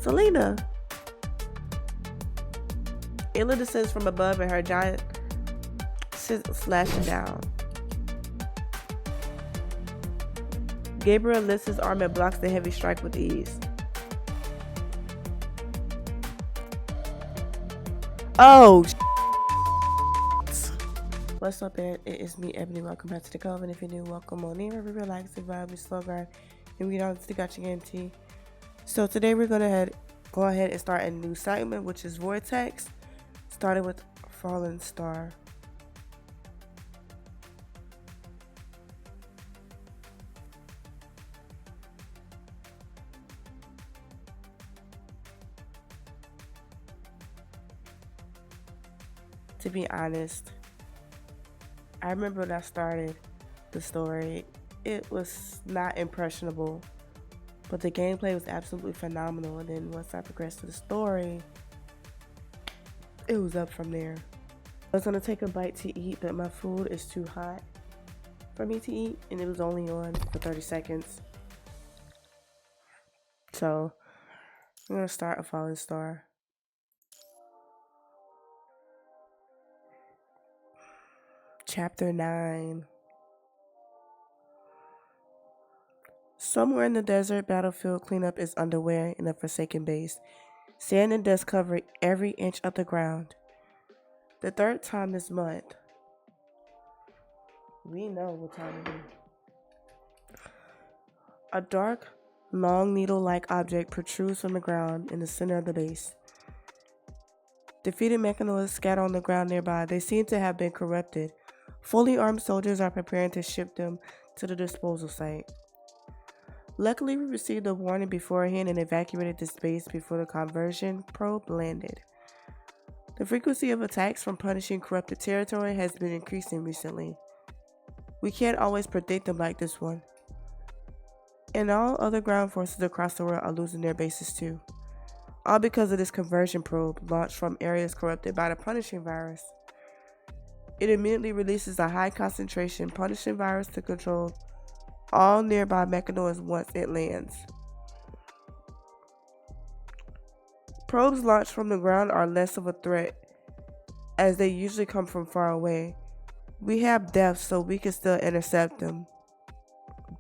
Selena. Ayla descends from above and her giant slashing down. Gabriel lifts his arm and blocks the heavy strike with ease. Oh, what's up, man? It is me, Ebony. Welcome back to the Colin. If you're new, welcome on in. We relax, we vibe, we slow grind, and we get on to the gotcha game tea. So today we're gonna go ahead and start a new segment, which is Vortex, starting with Fallen Star. To be honest, I remember when I started the story, it was not impressionable, but the gameplay was absolutely phenomenal. And then once I progressed to the story, it was up from there. I was gonna take a bite to eat, but my food is too hot for me to eat, and it was only on for 30 seconds. So I'm gonna start a Fallen Star. Chapter 9. Somewhere in the desert, battlefield cleanup is underway in a forsaken base. Sand and dust cover every inch of the ground. The third time this month. We know what time it is. A dark, long needle-like object protrudes from the ground in the center of the base. Defeated mechanoids scatter on the ground nearby. They seem to have been corrupted. Fully armed soldiers are preparing to ship them to the disposal site. Luckily, we received a warning beforehand and evacuated the space before the conversion probe landed. The frequency of attacks from punishing corrupted territory has been increasing recently. We can't always predict them like this one. And all other ground forces across the world are losing their bases too. All because of this conversion probe launched from areas corrupted by the punishing virus. It immediately releases a high concentration punishing virus to control all nearby mechanoids once it lands. Probes launched from the ground are less of a threat, as they usually come from far away. We have depth, so we can still intercept them.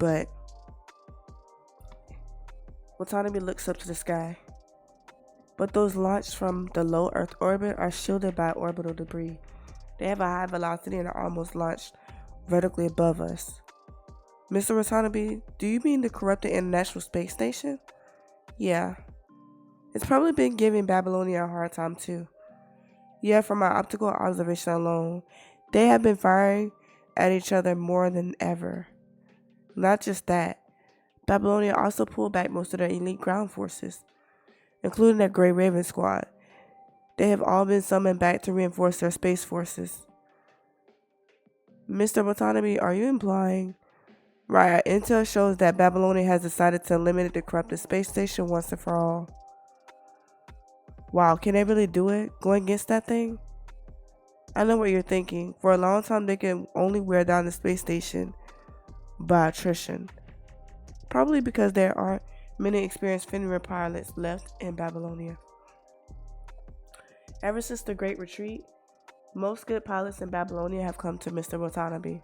But Watanabe looks up to the sky. But those launched from the low Earth orbit are shielded by orbital debris. They have a high velocity and are almost launched vertically above us. Mr. Watanabe, do you mean the corrupted International Space Station? Yeah. It's probably been giving Babylonia a hard time too. Yeah, from our optical observation alone, they have been firing at each other more than ever. Not just that, Babylonia also pulled back most of their elite ground forces, including their Grey Raven squad. They have all been summoned back to reinforce their space forces. Mr. Watanabe, are you implying? Right, our intel shows that Babylonia has decided to eliminate the corrupted space station once and for all. Wow, can they really do it? Going against that thing? I know what you're thinking. For a long time, they can only wear down the space station by attrition. Probably because there aren't many experienced Fenrir pilots left in Babylonia. Ever since the Great Retreat, most good pilots in Babylonia have come to Mr. Watanabe.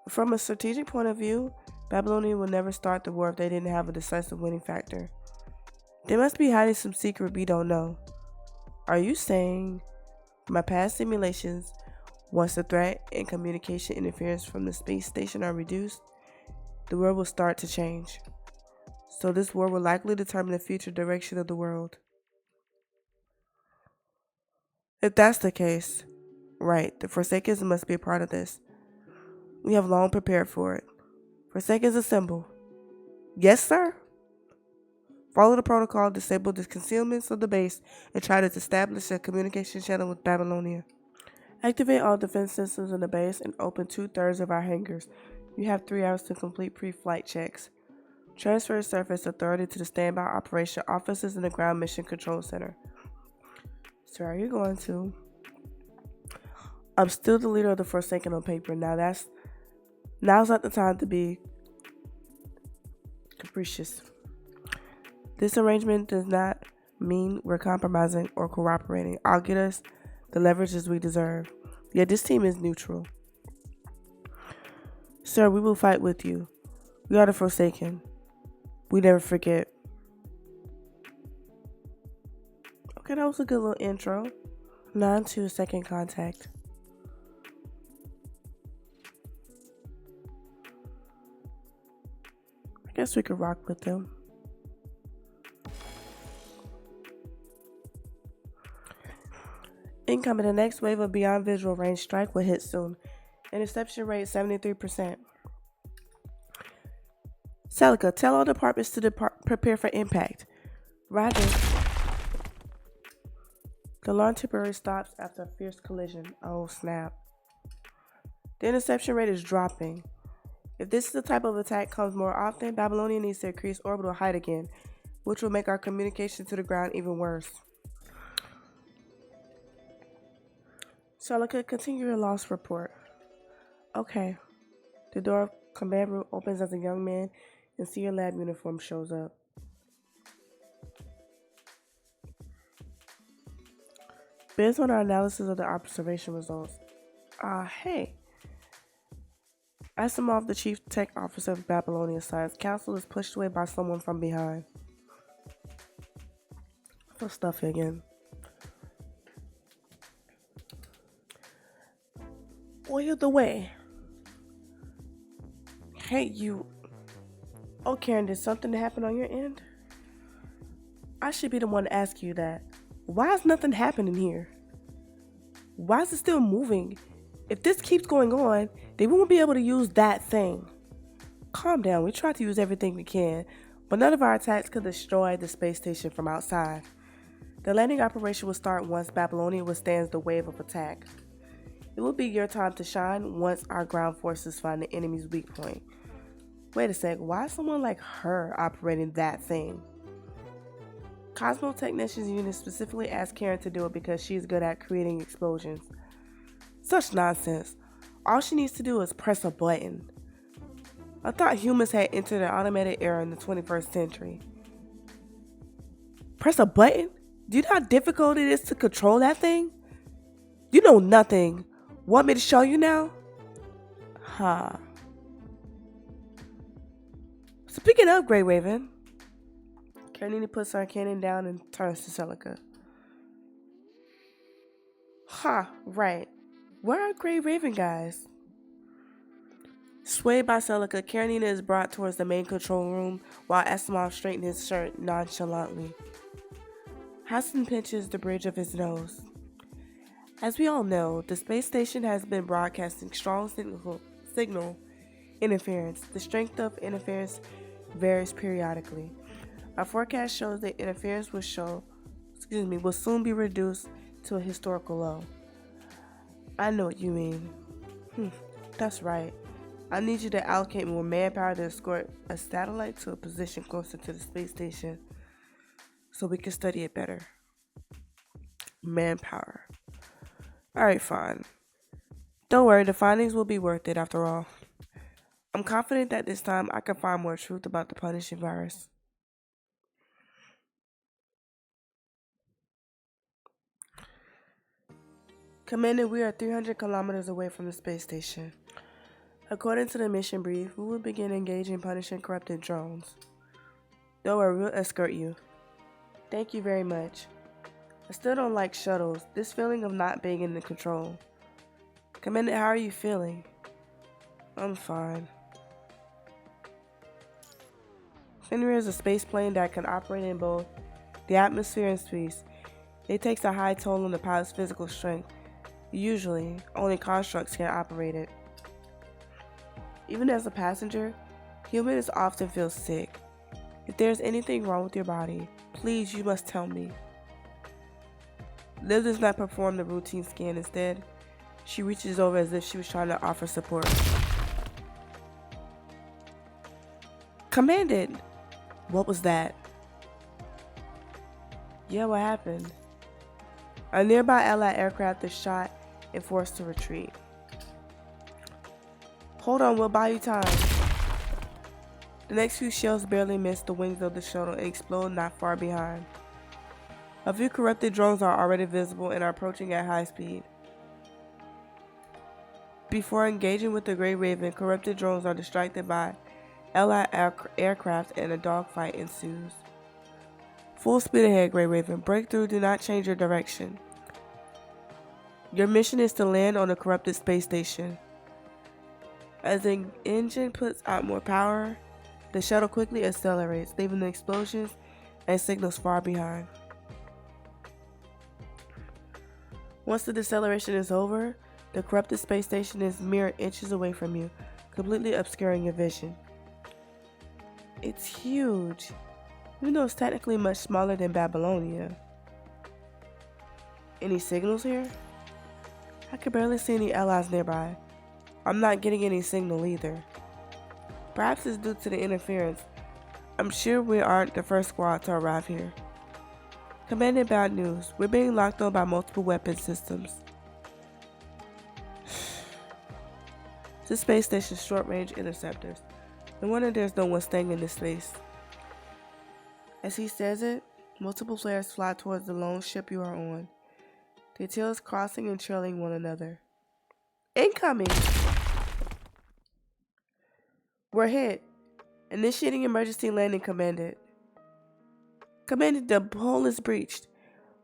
From a strategic point of view, Babylonia would never start the war if they didn't have a decisive winning factor. They must be hiding some secret we don't know. Are you saying, my past simulations, once the threat and communication interference from the space station are reduced, the world will start to change. So this war will likely determine the future direction of the world. If that's the case, right, the Forsakens must be a part of this. We have long prepared for it. Forsakens assemble. Yes, sir? Follow the protocol, disable the concealments of the base, and try to establish a communication channel with Babylonia. Activate all defense systems in the base and open 2/3 of our hangars. You have 3 hours to complete pre-flight checks. Transfer surface authority to the standby operation offices in the ground mission control center. So are you going to? I'm still the leader of the Forsaken on paper. Now's not the time to be capricious. This arrangement does not mean we're compromising or cooperating. I'll get us the leverages we deserve. Yeah, this team is neutral. Sir, we will fight with you. We are the Forsaken. We never forget. Okay, that was a good little intro. 9 to second contact. I guess we could rock with them. Incoming, the next wave of beyond visual range strike will hit soon. Interception rate 73%. Celica, tell all departments to prepare for impact. Roger. The alarm temporarily stops after a fierce collision. Oh, snap. The interception rate is dropping. If this is the type of attack comes more often, Babylonian needs to increase orbital height again, which will make our communication to the ground even worse. Celica, continue your loss report. Okay. The door of command room opens as a young man in SEER lab uniform shows up. Based on our analysis of the observation results, hey. Asimov, the chief tech officer of Babylonian Science Council, is pushed away by someone from behind. For stuff again. Oil the way. Hey, you. Oh, Karen, did something happen on your end? I should be the one to ask you that. Why is nothing happening here? Why is it still moving? If this keeps going on, they won't be able to use that thing. Calm down. We tried to use everything we can, but none of our attacks could destroy the space station from outside. The landing operation will start once Babylonia withstands the wave of attack. It will be your time to shine once our ground forces find the enemy's weak point. Wait a sec, why is someone like her operating that thing? Cosmo Technicians Unit specifically asked Karen to do it because she's good at creating explosions. Such nonsense. All she needs to do is press a button. I thought humans had entered an automated era in the 21st century. Press a button? Do you know how difficult it is to control that thing? You know nothing. Want me to show you now? Speaking of Grey Raven, Karenina puts her cannon down and turns to Celica. Right. Where are Grey Raven guys? Swayed by Celica, Karenina is brought towards the main control room while Asimov straightens his shirt nonchalantly. Hassan pinches the bridge of his nose. As we all know, the space station has been broadcasting strong signal interference. The strength of interference varies periodically. Our forecast shows that interference will soon be reduced to a historical low. I know what you mean. That's right. I need you to allocate more manpower to escort a satellite to a position closer to the space station so we can study it better. Manpower. Alright, fine. Don't worry, the findings will be worth it after all. I'm confident that this time I can find more truth about the punishing virus. Commander, we are 300 kilometers away from the space station. According to the mission brief, we will begin engaging punishing corrupted drones. Don't worry, we'll escort you. Thank you very much. I still don't like shuttles. This feeling of not being in control. Commander, how are you feeling? I'm fine. Fenrir is a space plane that can operate in both the atmosphere and space. It takes a high toll on the pilot's physical strength. Usually, only constructs can operate it. Even as a passenger, humans often feel sick. If there's anything wrong with your body, please, you must tell me. Liv does not perform the routine scan. Instead, she reaches over as if she was trying to offer support. Commandant! What was that? Yeah, what happened? A nearby Allied aircraft is shot and forced to retreat. Hold on, we'll buy you time. The next few shells barely miss the wings of the shuttle and explode not far behind. A few corrupted drones are already visible and are approaching at high speed. Before engaging with the Grey Raven, corrupted drones are distracted by Allied aircraft and a dogfight ensues. Full speed ahead, Grey Raven. Breakthrough, do not change your direction. Your mission is to land on a corrupted space station. As the engine puts out more power, the shuttle quickly accelerates, leaving the explosions and signals far behind. Once the deceleration is over, the corrupted space station is mere inches away from you, completely obscuring your vision. It's huge, even though it's technically much smaller than Babylonia. Any signals here? I can barely see any allies nearby. I'm not getting any signal either. Perhaps it's due to the interference. I'm sure we aren't the first squad to arrive here. Commandant, bad news. We're being locked on by multiple weapon systems. This space station's short-range interceptors. No wonder there's no one staying in this space. As he says it, multiple players fly towards the lone ship you are on. Their tails crossing and trailing one another. Incoming! We're hit. Initiating emergency landing, Commandant. Commandant, the hull is breached.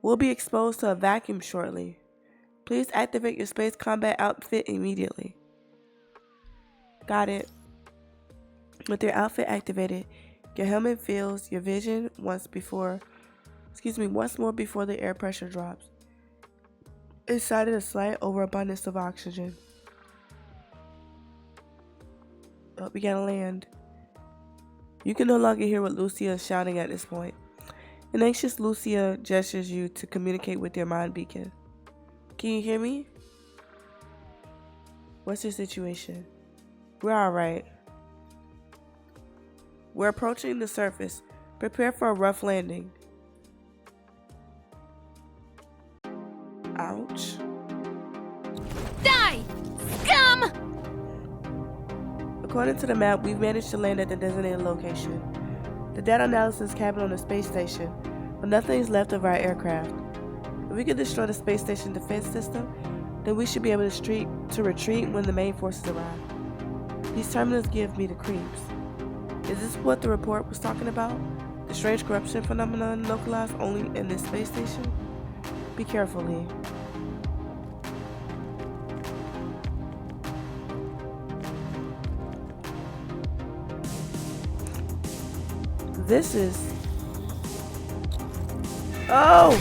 We'll be exposed to a vacuum shortly. Please activate your space combat outfit immediately. Got it. With your outfit activated, your helmet fills your vision once more before the air pressure drops. It cited a slight overabundance of oxygen. Oh, we gotta land. You can no longer hear what Lucia is shouting at this point. An anxious Lucia gestures you to communicate with your mind beacon. Can you hear me? What's your situation? We're alright. We're approaching the surface. Prepare for a rough landing. Ouch. Die! Scum! According to the map, we've managed to land at the designated location. The data analysis cabin on the space station, but nothing is left of our aircraft. If we can destroy the space station defense system, then we should be able to retreat when the main forces arrive. These terminals give me the creeps. Is this what the report was talking about? The strange corruption phenomenon localized only in this space station? Be careful, Lee. This is... Oh!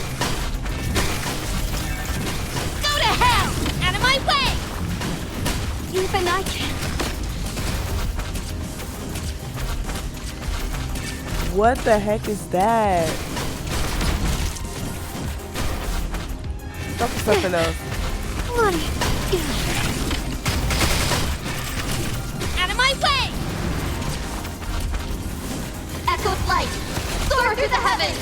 Go to hell! Out of my way! Even I can. What the heck is that? Something else. Money. Out of my way! Echo flight! Soar through the heavens!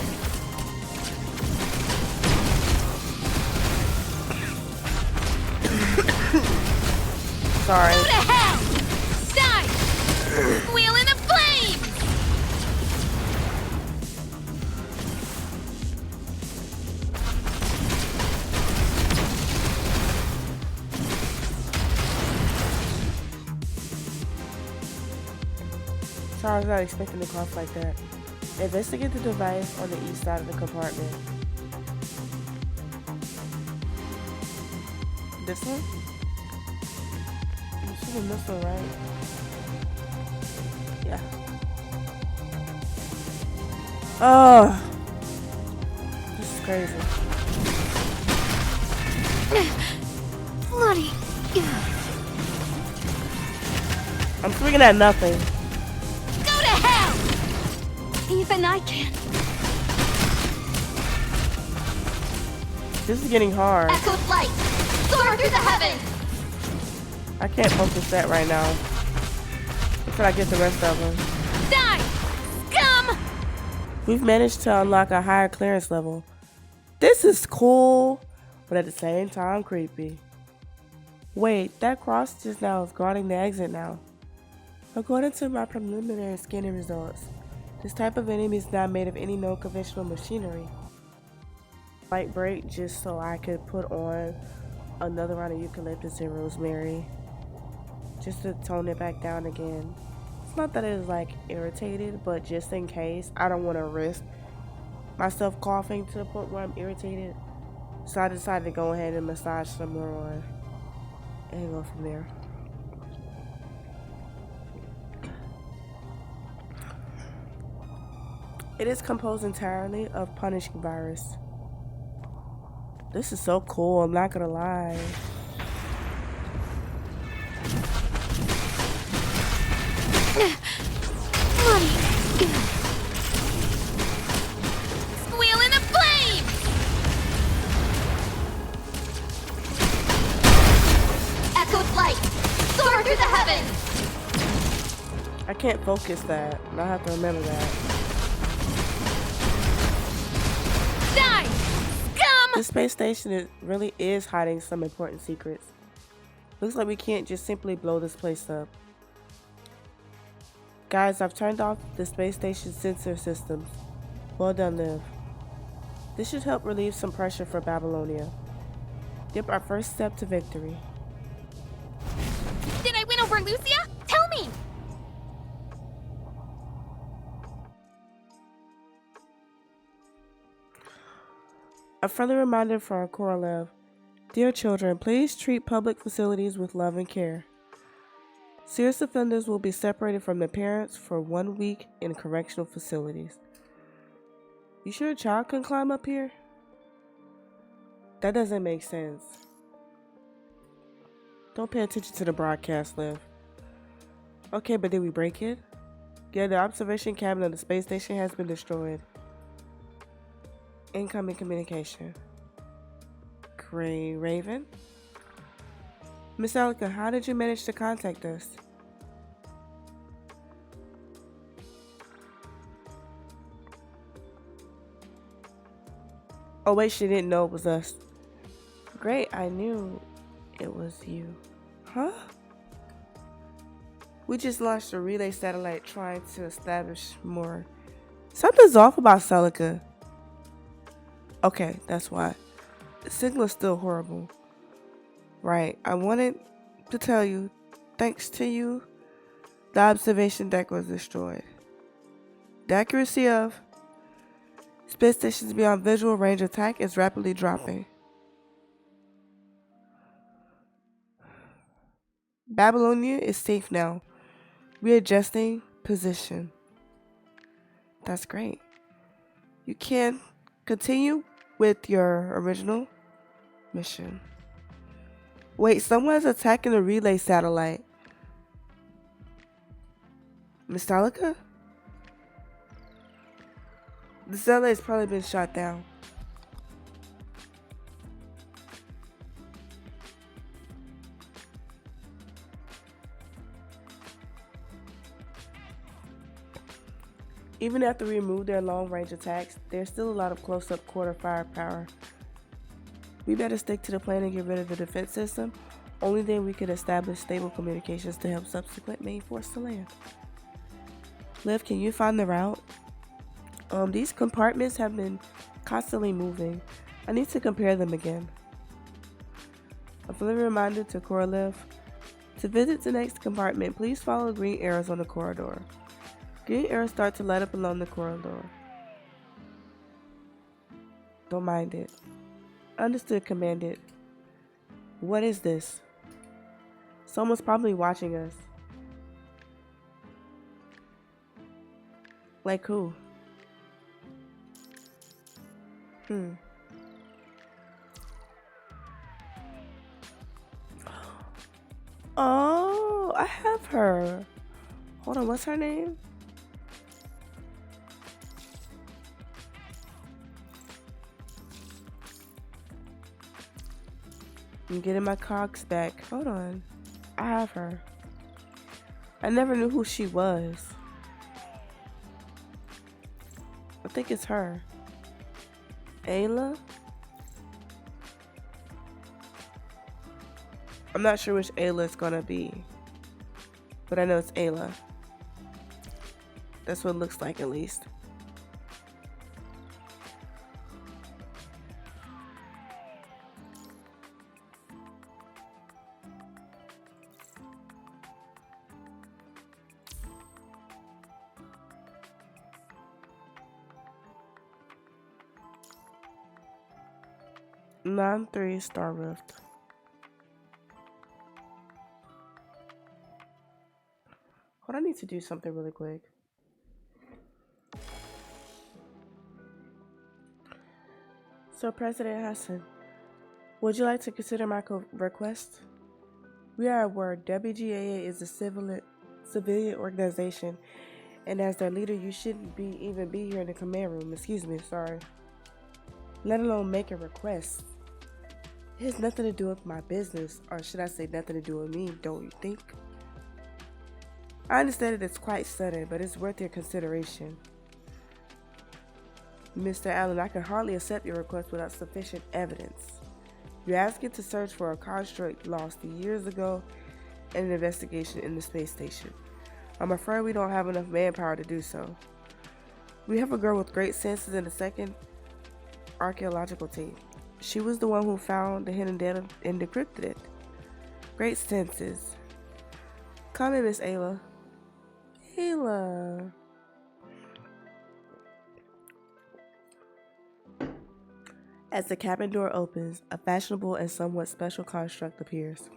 Sorry. Go to hell! Die! Wheel in the flames! Sorry, I was not expecting to cross like that. Investigate the device on the east side of the compartment. This one? I'm assuming this one, right? Yeah. Oh! This is crazy. Bloody. I'm swinging at nothing. Go to hell! Even I can. This is getting hard. Echo flight! Soar through the heavens! I can't focus that right now. Until I get the rest of them. Die! Scum! We've managed to unlock a higher clearance level. This is cool, but at the same time creepy. Wait, that cross just now is guarding the exit now. According to my preliminary scanning results, this type of enemy is not made of any known conventional machinery. Light break just so I could put on another round of eucalyptus and rosemary, just to tone it back down again. It's not that it's like irritated, but just in case, I don't want to risk myself coughing to the point where I'm irritated. So I decided to go ahead and massage some more on and go from there. It is composed entirely of punishing virus. This is so cool, I'm not gonna lie. Squeal in the flame! Echo flight! Soar through the heavens! I can't focus that, and I have to remember that. Die! Scum! This space station really is hiding some important secrets. Looks like we can't just simply blow this place up. Guys, I've turned off the space station sensor systems. Well done, Liv. This should help relieve some pressure for Babylonia. Yep, our first step to victory. Did I win over Lucia? Tell me! A friendly reminder for our Korolev. Dear children, please treat public facilities with love and care. Serious offenders will be separated from their parents for 1 week in correctional facilities. You sure a child can climb up here? That doesn't make sense. Don't pay attention to the broadcast, Liv. Okay, but did we break it? Yeah, the observation cabin of the space station has been destroyed. Incoming communication. Gray Raven? Miss Elka, how did you manage to contact us? Oh wait, she didn't know it was us. Great, I knew it was you. Huh? We just launched a relay satellite trying to establish more. Something's off about Celica. Okay, that's why. The signal is still horrible. Right, I wanted to tell you, thanks to you, the observation deck was destroyed. The accuracy of space stations beyond visual range attack is rapidly dropping. Babylonia is safe now. Readjusting position. That's great. You can continue with your original mission. Wait, someone's attacking the relay satellite. Metallica? The satellite's probably been shot down. Even after we remove their long-range attacks, there's still a lot of close-up quarter firepower. We better stick to the plan and get rid of the defense system. Only then we could establish stable communications to help subsequent main force to land. Liv, can you find the route? These compartments have been constantly moving. I need to compare them again. A friendly reminder to Korolev. To visit the next compartment, please follow green arrows on the corridor. Green arrows start to light up along the corridor. Don't mind it. Understood, Commandant. What is this? Someone's probably watching us. Like who? Oh, I have her. Hold on, what's her name? I'm getting my cogs back. Hold on. I have her. I never knew who she was. I think it's her. Ayla? I'm not sure which Ayla it's gonna be. but I know it's Ayla. That's what it looks like, at least. Non-3 Star Rift. Hold on, I need to do something really quick. So, President Hassan, would you like to consider my request? We are aware WGAA is a civilian organization, and as their leader, you shouldn't even be here in the command room. Excuse me, sorry. Let alone make a request. It has nothing to do with my business, or should I say nothing to do with me, don't you think? I understand that it's quite sudden, but it's worth your consideration. Mr. Allen, I can hardly accept your request without sufficient evidence. You're asking to search for a construct lost years ago in an investigation in the space station. I'm afraid we don't have enough manpower to do so. We have a girl with great senses in the second archaeological team. She was the one who found the hidden data and decrypted it. Great senses. Come in, Miss Ayla. Ayla. As the cabin door opens, a fashionable and somewhat special construct appears.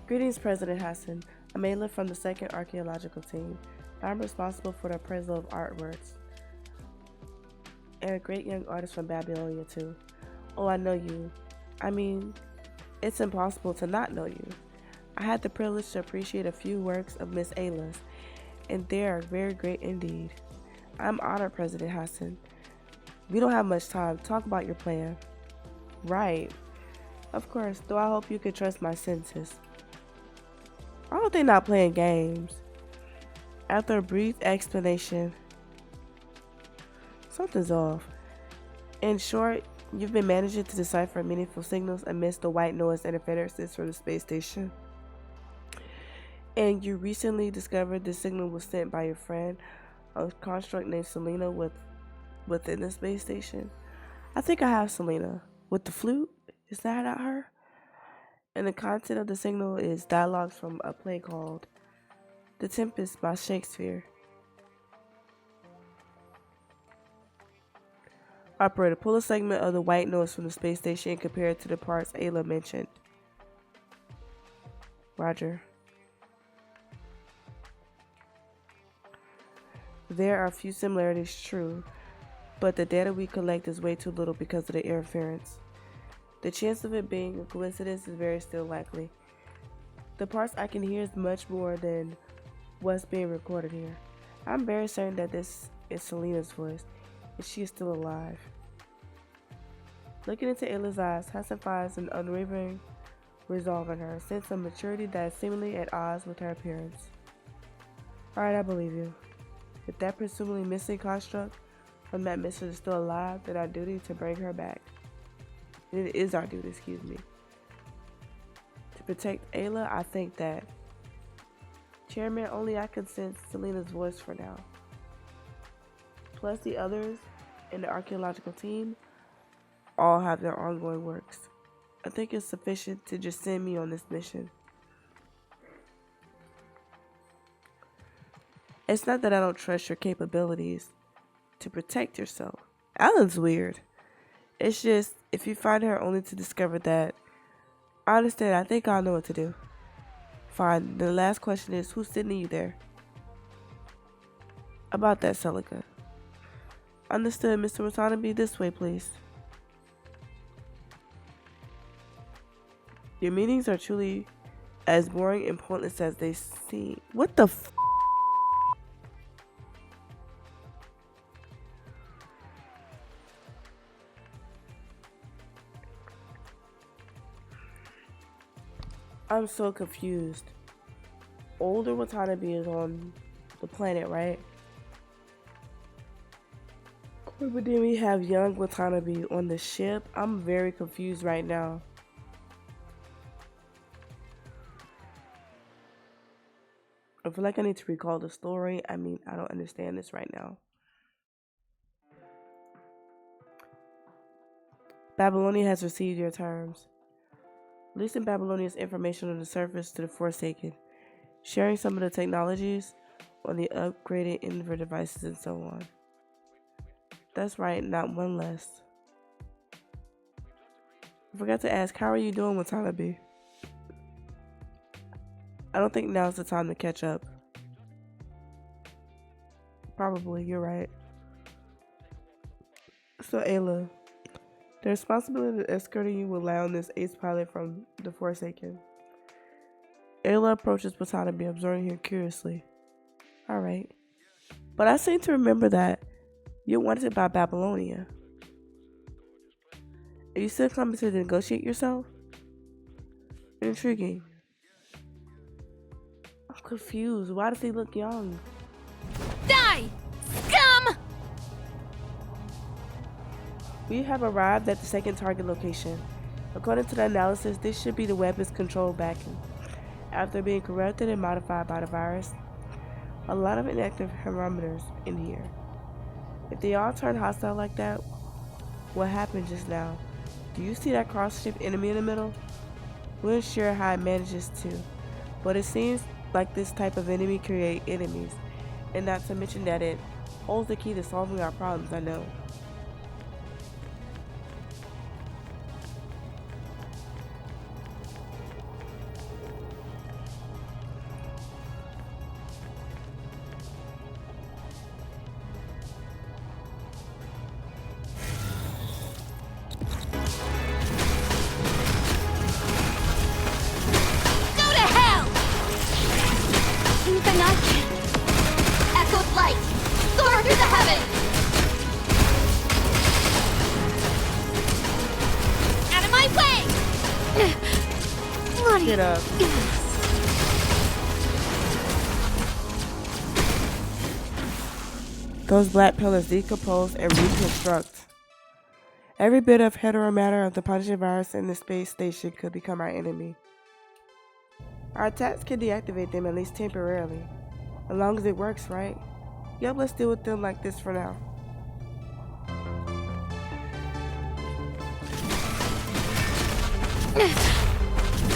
Greetings, President Hassan. I'm Ayla from the 2nd Archaeological Team. I'm responsible for the appraisal of artworks. And a great young artist from Babylonia, too. Oh, I know you. I mean, it's impossible to not know you. I had the privilege to appreciate a few works of Miss Ayla's, and they are very great indeed. I'm honored, President Hassan. We don't have much time. Talk about your plan. Right. Of course, though I hope you can trust my senses. I don't think not playing games. After a brief explanation, something's off. In short, you've been managing to decipher meaningful signals amidst the white noise interferences from the space station. And you recently discovered the signal was sent by your friend, a construct named Selena within the space station. I think I have Selena. With the flute? Is that not her? And the content of the signal is dialogues from a play called The Tempest by Shakespeare. Operator, pull a segment of the white noise from the space station and compare it to the parts Ayla mentioned. Roger. There are a few similarities, true, but the data we collect is way too little because of the interference. The chance of it being a coincidence is very still likely. The parts I can hear is much more than what's being recorded here. I'm very certain that this is Selena's voice, and she is still alive. Looking into Ayla's eyes, Hassan finds an unwavering resolve in her, a sense of maturity that is seemingly at odds with her appearance. Alright, I believe you. If that presumably missing construct from that mission is still alive, then our duty to bring her back. And it is our duty, excuse me. To protect Ayla, I think that Chairman, only I can sense Selena's voice for now. Plus the others in the archaeological team all have their ongoing works. I think it's sufficient to just send me on this mission. It's not that I don't trust your capabilities to protect yourself. Alan's weird. It's just, if you find her only to discover that, I understand, I think I'll know what to do. Fine, the last question is, who's sending you there? About that, Celica. Understood, Mr. Watanabe, this way, please. Your meetings are truly as boring and pointless as they seem. What the f***? I'm so confused. Older Watanabe is on the planet, right? But then we have young Watanabe on the ship. I'm very confused right now. I feel like I need to recall the story. I mean, I don't understand this right now. Babylonia has received your terms. Releasing Babylonia's information on the surface to the Forsaken. Sharing some of the technologies on the upgraded inverter devices and so on. That's right, not one less. I forgot to ask, how are you doing, Watanabe? I don't think now's the time to catch up. Probably, you're right. So, Ayla, the responsibility of escorting you will lie on this ace pilot from the Forsaken. Ayla approaches Watanabe, observing her curiously. Alright. But I seem to remember that you're wanted by Babylonia. Are you still coming to negotiate yourself? Intriguing. I'm confused. Why does he look young? Die! Scum! We have arrived at the second target location. According to the analysis, this should be the weapon's control backing. After being corrupted and modified by the virus, a lot of inactive thermometers in here. If they all turn hostile like that, what happened just now? Do you see that cross-ship enemy in the middle? We're not sure how it manages to, but it seems like this type of enemy create enemies, and not to mention that it holds the key to solving our problems, I know. Get up. Those black pillars decompose and reconstruct. Every bit of heteromatter of the punishing virus in the space station could become our enemy. Our attacks can deactivate them at least temporarily. As long as it works, right? Yep, let's deal with them like this for now.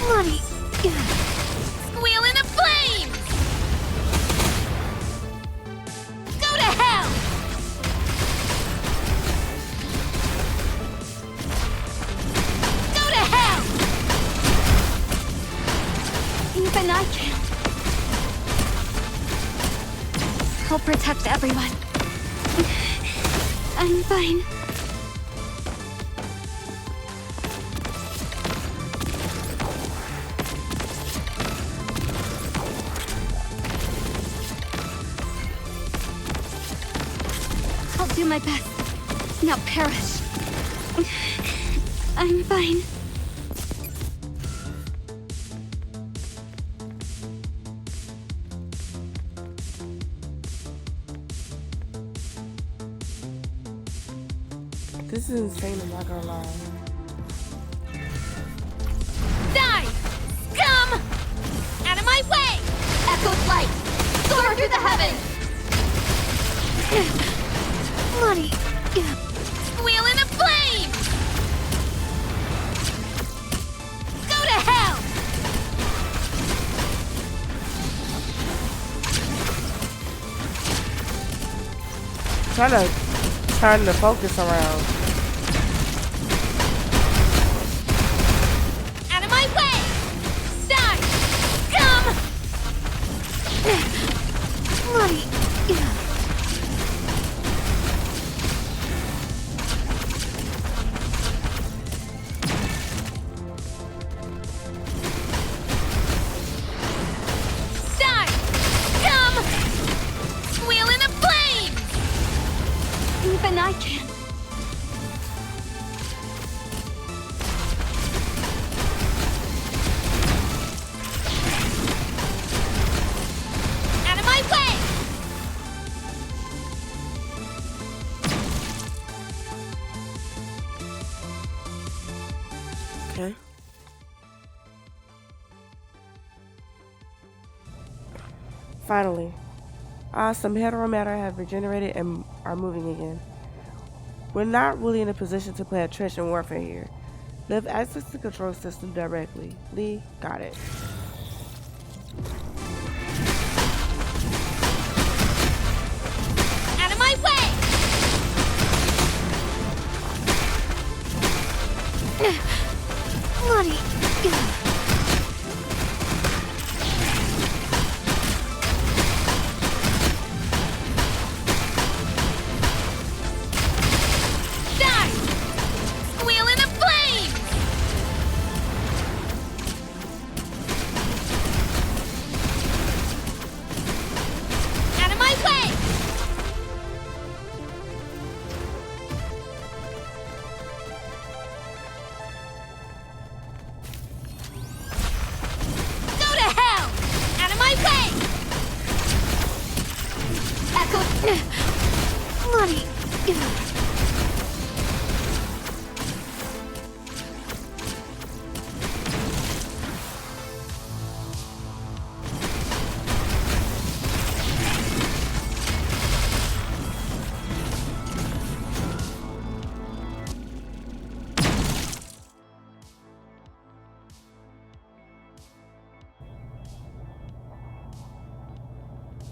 Bloody squeal in a flame! Go to hell! Go to hell! Even I can't. I'll protect everyone. I'm fine. Do my best. Not perish. I'm fine. This is insane, I'm not gonna lie. Die! Scum! Out of my way! Echo's light! Soar through the heavens! Bloody squeal in a flame! Go to hell! Trying to turn the focus around. Out of my way! Die! Scum! Bloody even I can. Out of my way! Okay. Finally. Some hetero matter have regenerated and are moving again. We're not really in a position to play attrition warfare here. They have access to the control system directly. Lee, got it. Out of my way! Bloody. Die! Squeal in the flames! Out of my way! Go to hell! Out of my way! Echo. Bloody.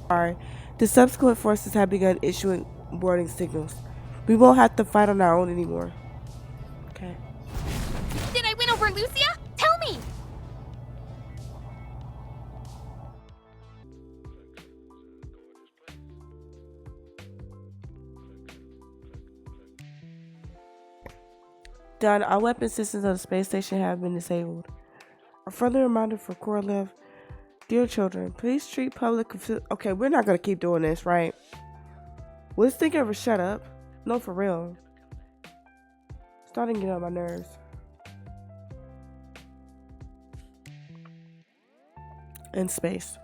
Alright, the subsequent forces have begun issuing warning signals. We won't have to fight on our own anymore. Okay. Did I win over Lucia? Tell me! Done. Our weapon systems of the space station have been disabled. A friendly reminder for Korolev. Dear children, please treat public... Okay, we're not going to keep doing this, right? Let's think of a shut up. No, for real. Starting to get on my nerves. In space.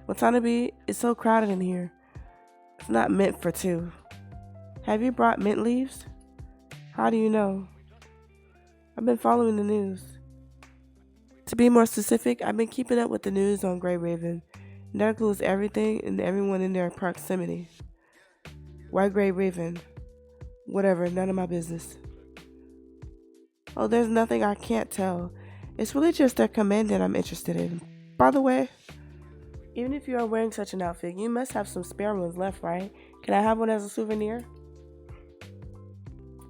Watanabe is so crowded in here. It's not meant for two. Have you brought mint leaves? How do you know? I've been following the news. To be more specific, I've been keeping up with the news on Grey Raven. And that includes everything and everyone in their proximity. Why Grey Raven? Whatever, none of my business. Oh, there's nothing I can't tell. It's really just their commandant I'm interested in. By the way, even if you are wearing such an outfit, you must have some spare ones left, right? Can I have one as a souvenir?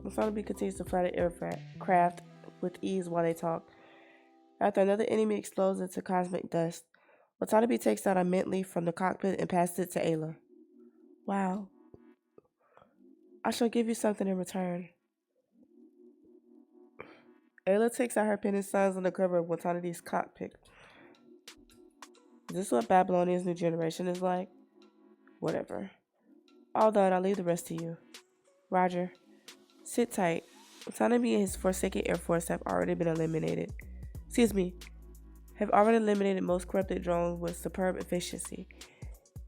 Watanabe continues to fly the aircraft with ease while they talk. After another enemy explodes into cosmic dust, Watanabe takes out a mint leaf from the cockpit and passes it to Ayla. Wow. I shall give you something in return. Ayla takes out her pen and signs on the cover of Watanabe's cockpit. Is this what Babylonia's new generation is like? Whatever. All done, I'll leave the rest to you. Roger. Sit tight. Watanabe and his Forsaken Air Force have already eliminated most corrupted drones with superb efficiency.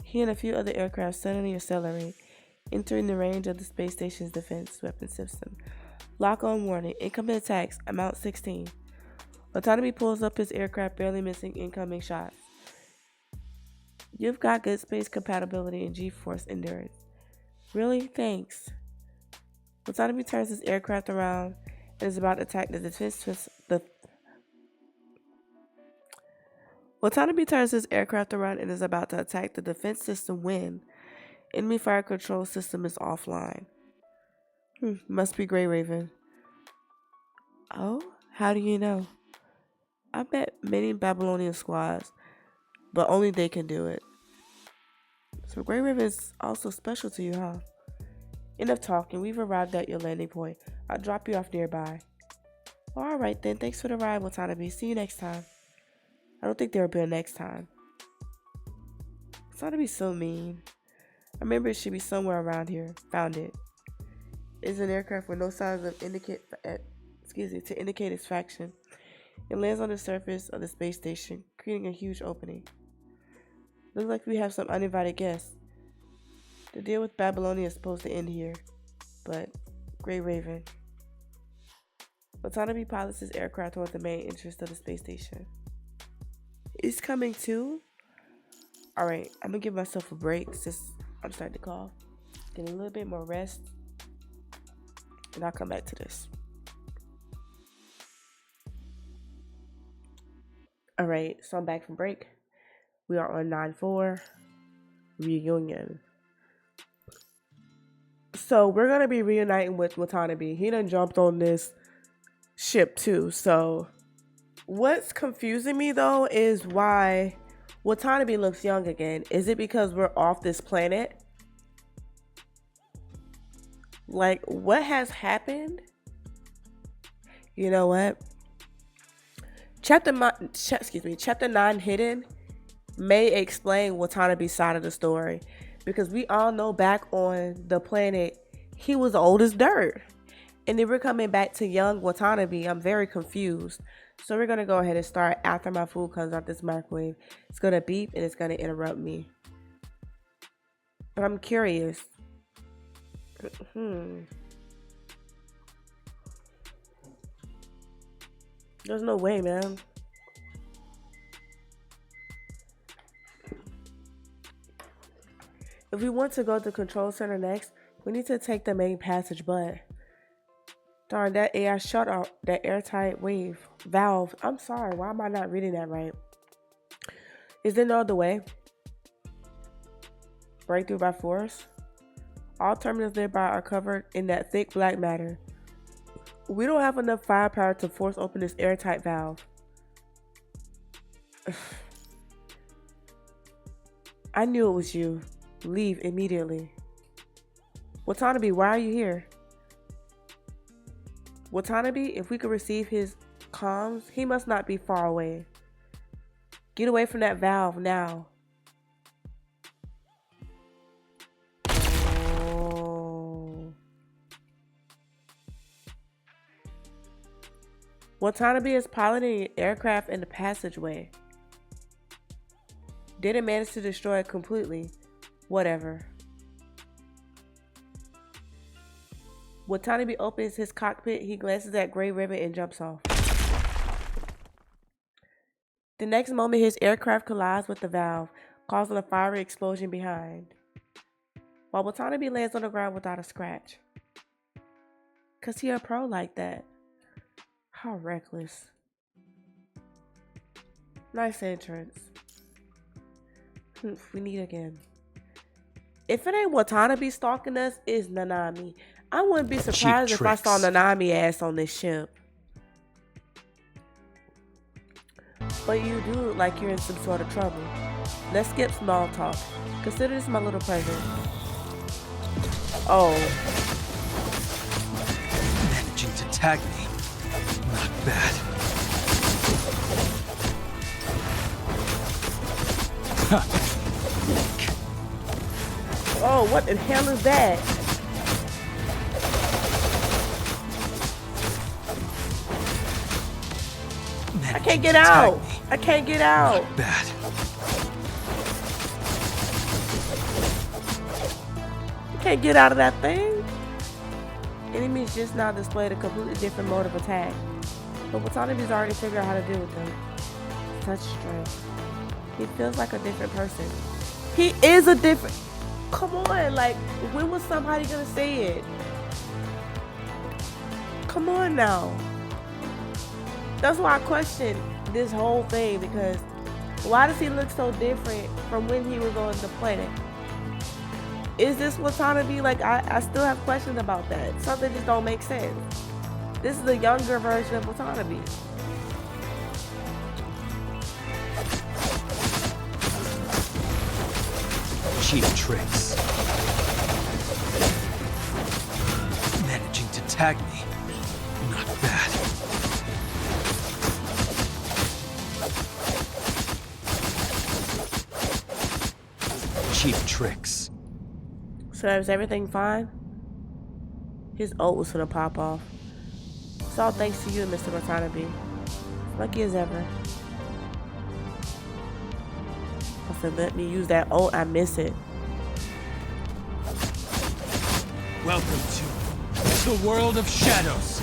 He and a few other aircraft suddenly accelerate, entering the range of the space station's defense weapon system. Lock on warning. Incoming attacks. Amount 16. Watanabe pulls up his aircraft, barely missing incoming shots. You've got good space compatibility and G-force endurance. Really? Thanks. Watanabe turns his aircraft around and is about to attack the defense system when enemy fire control system is offline. Must be Grey Raven. Oh? How do you know? I bet many Babylonian squads, but only they can do it. So Grey Raven is also special to you, huh? Enough talking. We've arrived at your landing point. I'll drop you off nearby. Alright then. Thanks for the ride, Watanabe. See you next time. I don't think there'll be a next time. Watanabe's so mean. I remember it should be somewhere around here. Found it. It's an aircraft with no signs of to indicate its faction. It lands on the surface of the space station, creating a huge opening. Looks like we have some uninvited guests. The deal with Babylonia is supposed to end here, but Grey Raven. Watanabe pilots his aircraft toward the main entrance of the space station. It's coming too? All right, I'm gonna give myself a break since I'm starting to cough. Get a little bit more rest, and I'll come back to this. All right, so I'm back from break. We are on 9-4 reunion. So we're gonna be reuniting with Watanabe. He done jumped on this ship too. So what's confusing me though is why Watanabe looks young again. Is it because we're off this planet? Like, what has happened? You know what? Chapter 9 Hidden may explain Watanabe's side of the story, because we all know back on the planet he was old as dirt, and then we're coming back to young Watanabe. I'm very confused. So we're gonna go ahead and start after my food comes out this microwave. It's gonna beep and it's gonna interrupt me. But I'm curious. There's no way, man. If we want to go to the control center next, we need to take the main passage, but darn, that AI shut off that airtight valve. I'm sorry, why am I not reading that right? Is there no other way? Breakthrough by force? All terminals nearby are covered in that thick black matter. We don't have enough firepower to force open this airtight valve. I knew it was you. Leave immediately. Watanabe, why are you here? Watanabe, if we could receive his comms, he must not be far away. Get away from that valve now. Watanabe is piloting an aircraft in the passageway. Didn't manage to destroy it completely. Whatever. Watanabe opens his cockpit. He glances at Gray Ribbon and jumps off. The next moment, his aircraft collides with the valve, causing a fiery explosion behind. While Watanabe lands on the ground without a scratch. Cause he a pro like that. How reckless. Nice entrance. We need again. If it ain't Watanabe stalking us, it's Nanami. I wouldn't be surprised if I saw Nanami ass on this ship. But you do look like you're in some sort of trouble. Let's skip small talk. Consider this my little present. Oh. Managing to tag me. Not bad. Oh, what the hell is that? I can't get out. I can't get out. Not bad. I can't get out of that thing. Enemies just now displayed a completely different mode of attack. But Watanabe's already figured out how to deal with them. Such strength. He feels like a different person. He is a different... Come on, like, when was somebody gonna say it? Come on now. That's why I question this whole thing, because why does he look so different from when he was on the planet? Is this Watanabe? Like, I still have questions about that. Something just don't make sense. This is a younger version of Watanabe. Cheap tricks. Managing to tag me. Not bad. Cheap tricks. So is everything fine? His ult was gonna pop off. It's all thanks to you, Mr. Watanabe. Lucky as ever. I said, let me use that ult. I miss it. Welcome to the world of shadows.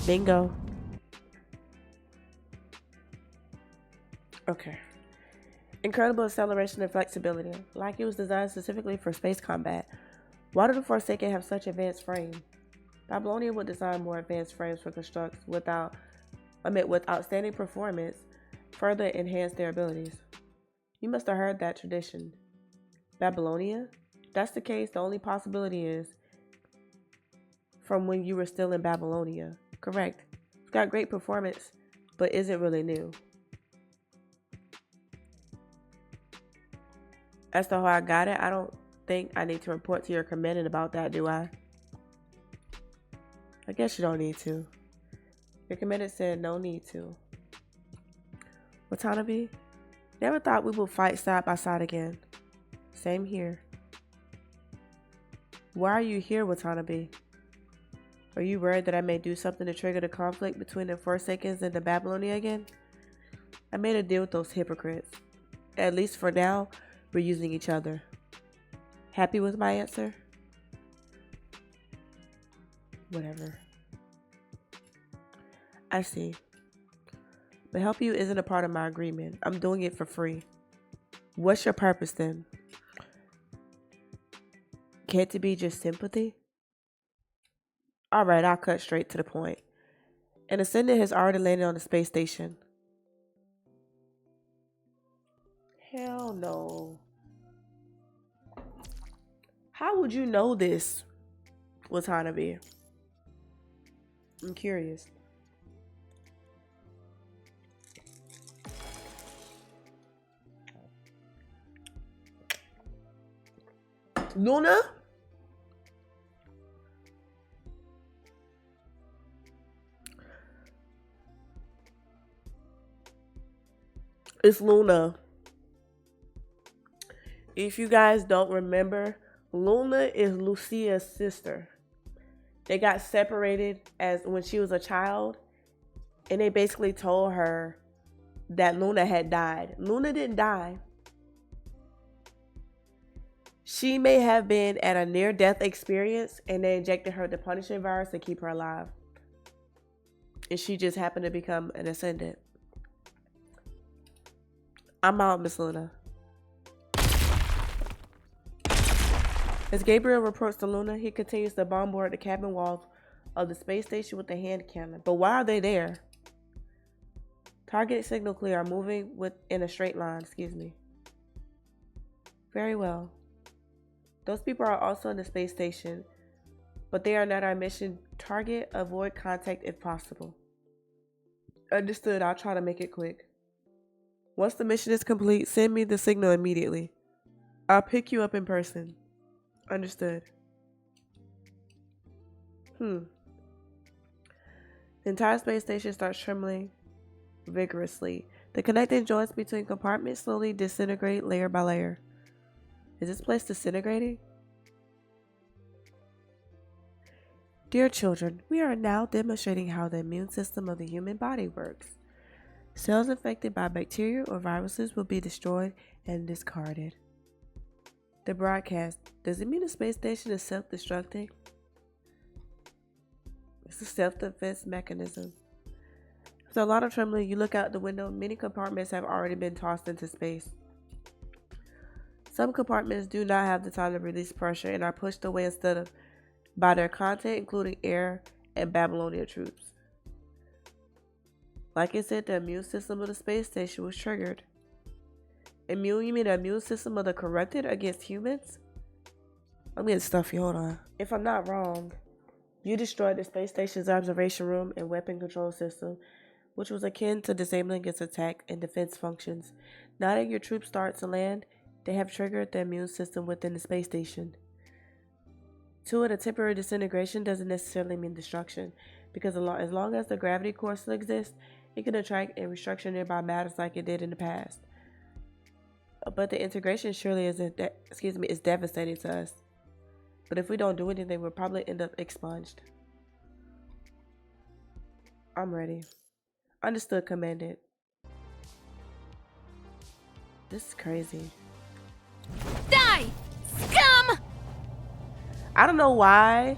Bingo. Okay. Incredible acceleration and flexibility, like it was designed specifically for space combat. Why do the Forsaken have such advanced frames? Babylonia would design more advanced frames for constructs with outstanding performance, further enhance their abilities. You must have heard that tradition. Babylonia? If that's the case, the only possibility is from when you were still in Babylonia. Correct. It's got great performance, but isn't really new. As to how I got it, I don't think I need to report to your commandant about that, do I? I guess you don't need to. Your commandant said no need to. Watanabe? Never thought we would fight side by side again. Same here. Why are you here, Watanabe? Are you worried that I may do something to trigger the conflict between the Forsakens and the Babylonia again? I made a deal with those hypocrites. At least for now, we're using each other. Happy with my answer? Whatever. I see. But help you isn't a part of my agreement. I'm doing it for free. What's your purpose then? Can't it be just sympathy? Alright, I'll cut straight to the point. An ascendant has already landed on the space station. Hell no. How would you know this, Watanabe? I'm curious. Luna? It's Luna. If you guys don't remember, Luna is Lucia's sister. They got separated as when she was a child, and they basically told her that Luna had died. Luna didn't die. She may have been at a near-death experience, and they injected her the punishment virus to keep her alive. And she just happened to become an ascendant. I'm out, Miss Luna. As Gabriel reports to Luna, he continues to bombard the cabin walls of the space station with a hand cannon. But why are they there? Target signal clear. I'm moving in a straight line. Excuse me. Very well. Those people are also in the space station, but they are not our mission target. Avoid contact if possible. Understood. I'll try to make it quick. Once the mission is complete, send me the signal immediately. I'll pick you up in person. Understood. The entire space station starts trembling vigorously. The connecting joints between compartments slowly disintegrate layer by layer. Is this place disintegrating? Dear children, we are now demonstrating how the immune system of the human body works. Cells infected by bacteria or viruses will be destroyed and discarded. The broadcast. Does it mean the space station is self-destructing? It's a self-defense mechanism. After a lot of trembling, you look out the window. Many compartments have already been tossed into space. Some compartments do not have the time to release pressure and are pushed away instead of by their content, including air and Babylonian troops. Like I said, the immune system of the space station was triggered. Immune? You mean the immune system of the corrupted against humans? I'm getting stuffy, hold on. If I'm not wrong, you destroyed the space station's observation room and weapon control system, which was akin to disabling its attack and defense functions. Now that your troops start to land, they have triggered the immune system within the space station. To it, a temporary disintegration doesn't necessarily mean destruction, because as long as the gravity core still exists, it can attract and restructure nearby matters like it did in the past. But the integration surely is devastating to us. But if we don't do anything, we'll probably end up expunged. I'm ready. Understood, Commandant. This is crazy. Die! Scum! I don't know why,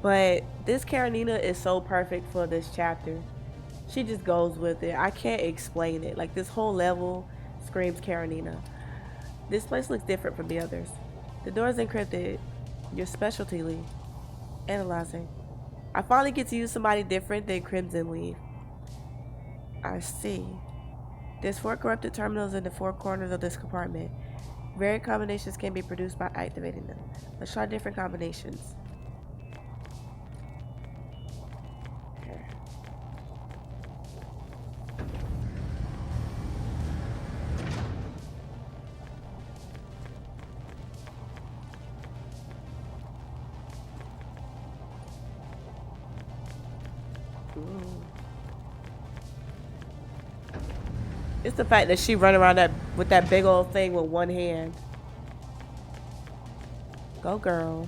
but this Karenina is so perfect for this chapter. She just goes with it. I can't explain it. Like, this whole level screams Karenina. This place looks different from the others. The door is encrypted. Your specialty, Lee. Analyzing. I finally get to use somebody different than Crimson Leaf. I see. There's 4 corrupted terminals in the 4 corners of this compartment. Varied combinations can be produced by activating them. Let's try different combinations. Okay. It's the fact that she run around that with that big old thing with one hand. Go girl.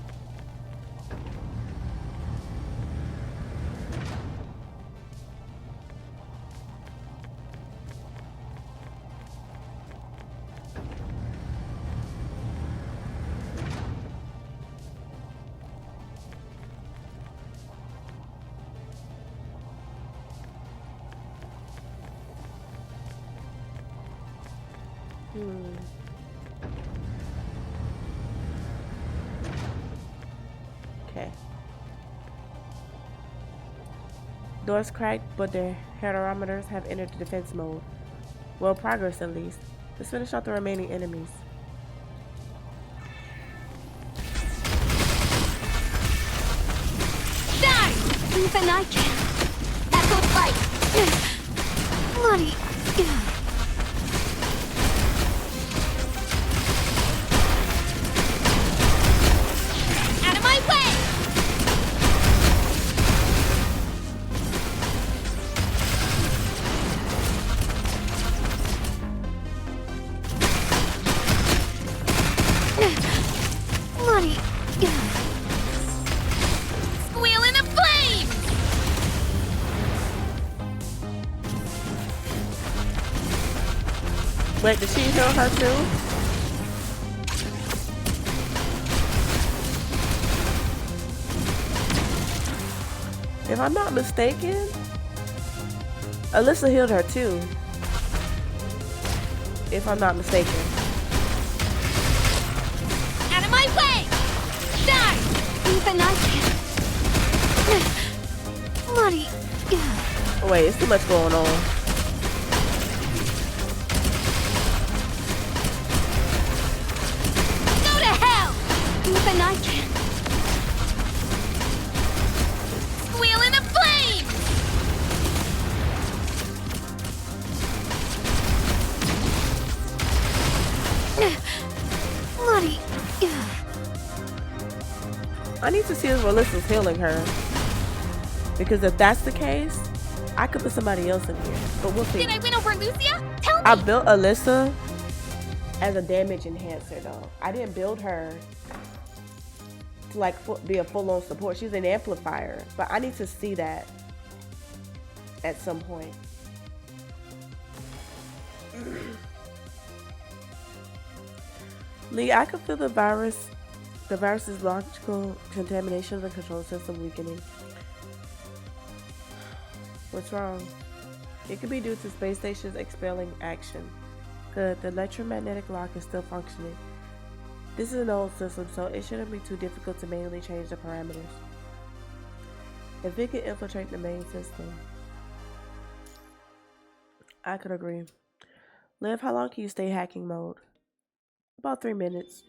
Okay. Doors cracked, but their heterometers have entered the defense mode. Well, progress at least. Let's finish off the remaining enemies. Die! Even I can. Echo fight. Bloody. Out of my way! Bloody. Squeal in a flame! Wait, did she heal her too? If I'm not mistaken, Alyssa healed her too. If I'm not mistaken. Out of my way! Die! Even I can. Bloody. Oh, wait, it's too much going on. Go to hell! Even I can. Squeal in a flame! Bloody. I need to see if Alyssa's healing her. Because if that's the case, I could put somebody else in here. But we'll see. Did I win over Lucia? Tell me! I built Alyssa as a damage enhancer though. I didn't build her to like be a full-on support. She's an amplifier. But I need to see that at some point. Lee, I can feel the virus's logical contamination of the control system weakening. What's wrong? It could be due to space station's expelling action. Good, the electromagnetic lock is still functioning. This is an old system, so it shouldn't be too difficult to manually change the parameters. If it could infiltrate the main system, I could agree. Liv, how long can you stay hacking mode? About 3 minutes.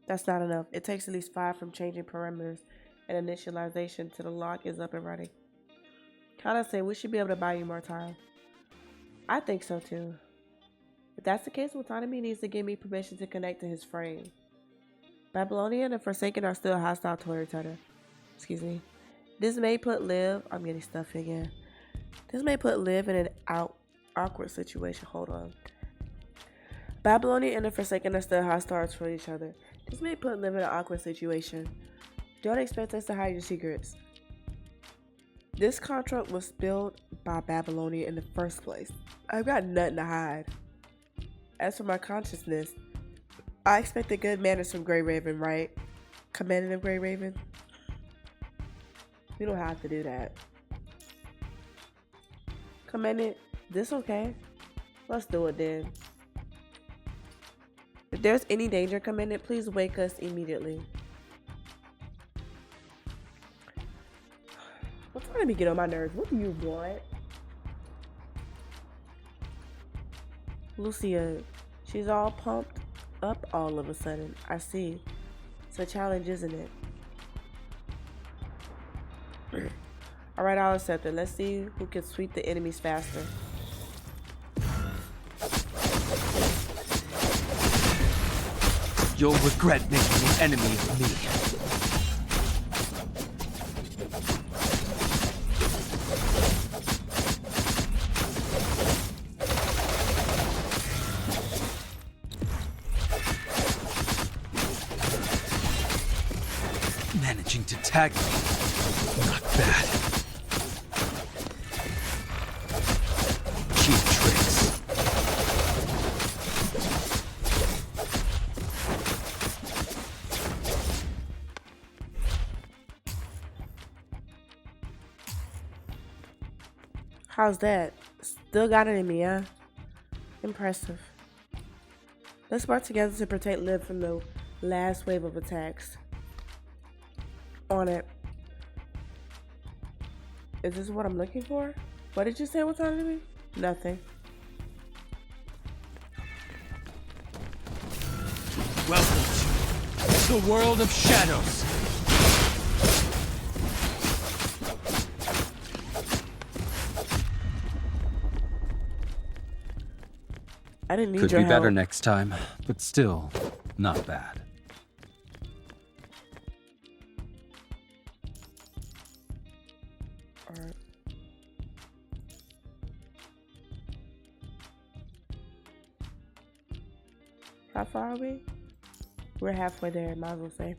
That's not enough. It takes at least 5 from changing parameters and initialization till the lock is up and running. Kinda say we should be able to buy you more time. I think so too. If that's the case, Autonomy needs to give me permission to connect to his frame. Babylonia and the Forsaken are still hostile toward each other. Excuse me. This may put Liv, I'm getting stuff again. This may put Liv in an awkward situation. Hold on. Babylonia and the Forsaken are still hostile toward each other. This may put Liv in an awkward situation. Don't expect us to hide your secrets. This contract was built by Babylonia in the first place. I've got nothing to hide. As for my consciousness, I expected good manners from Grey Raven, right? Commandant of Grey Raven? We don't have to do that. Commandant, this okay? Let's do it then. If there's any danger, Commandant, please wake us immediately. What's trying to be get on my nerves? What do you want? Lucia, she's all pumped up all of a sudden. I see. It's a challenge, isn't it? Alright, I'll accept it. Let's see who can sweep the enemies faster. You'll regret making an enemy of me. Managing to tag me. Not bad. Cheap tricks. How's that? Still got it in me, huh? Impressive. Let's work together to protect Liv from the last wave of attacks. On it. Is this what I'm looking for? What did you say was on to me? Nothing. Welcome to the world of shadows. I didn't need Could your be help. better next time, but still not bad. Alright. How far are we? We're halfway there, might as well say.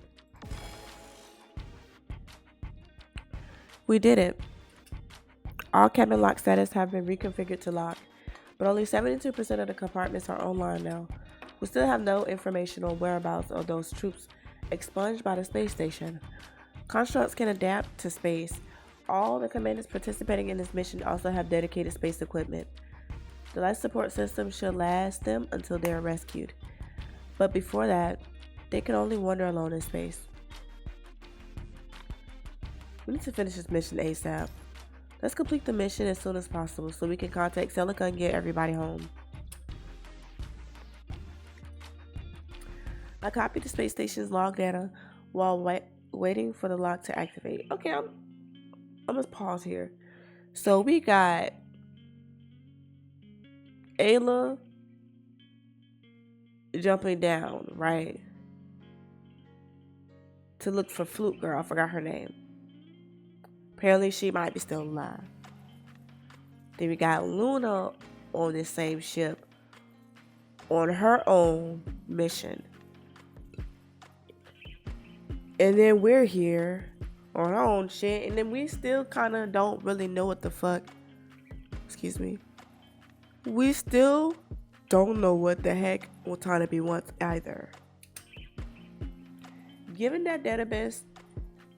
We did it. All cabin lock status have been reconfigured to lock, but only 72% of the compartments are online now. We still have no information on whereabouts of those troops expunged by the space station. Constructs can adapt to space. All the commanders participating in this mission also have dedicated space equipment. The life support system should last them until they are rescued. But before that, they can only wander alone in space. We need to finish this mission ASAP. Let's complete the mission as soon as possible so we can contact Selena and get everybody home. I copied the space station's log data while waiting for the lock to activate. Okay, I'm gonna pause here. So we got Ayla jumping down, right? To look for Flute Girl. I forgot her name. Apparently she might be still alive. Then we got Luna on this same ship on her own mission. And then we're here on our own shit. And then we still kind of don't really know what the fuck. Excuse me. We still don't know what the heck Watanabe wants either. Given that database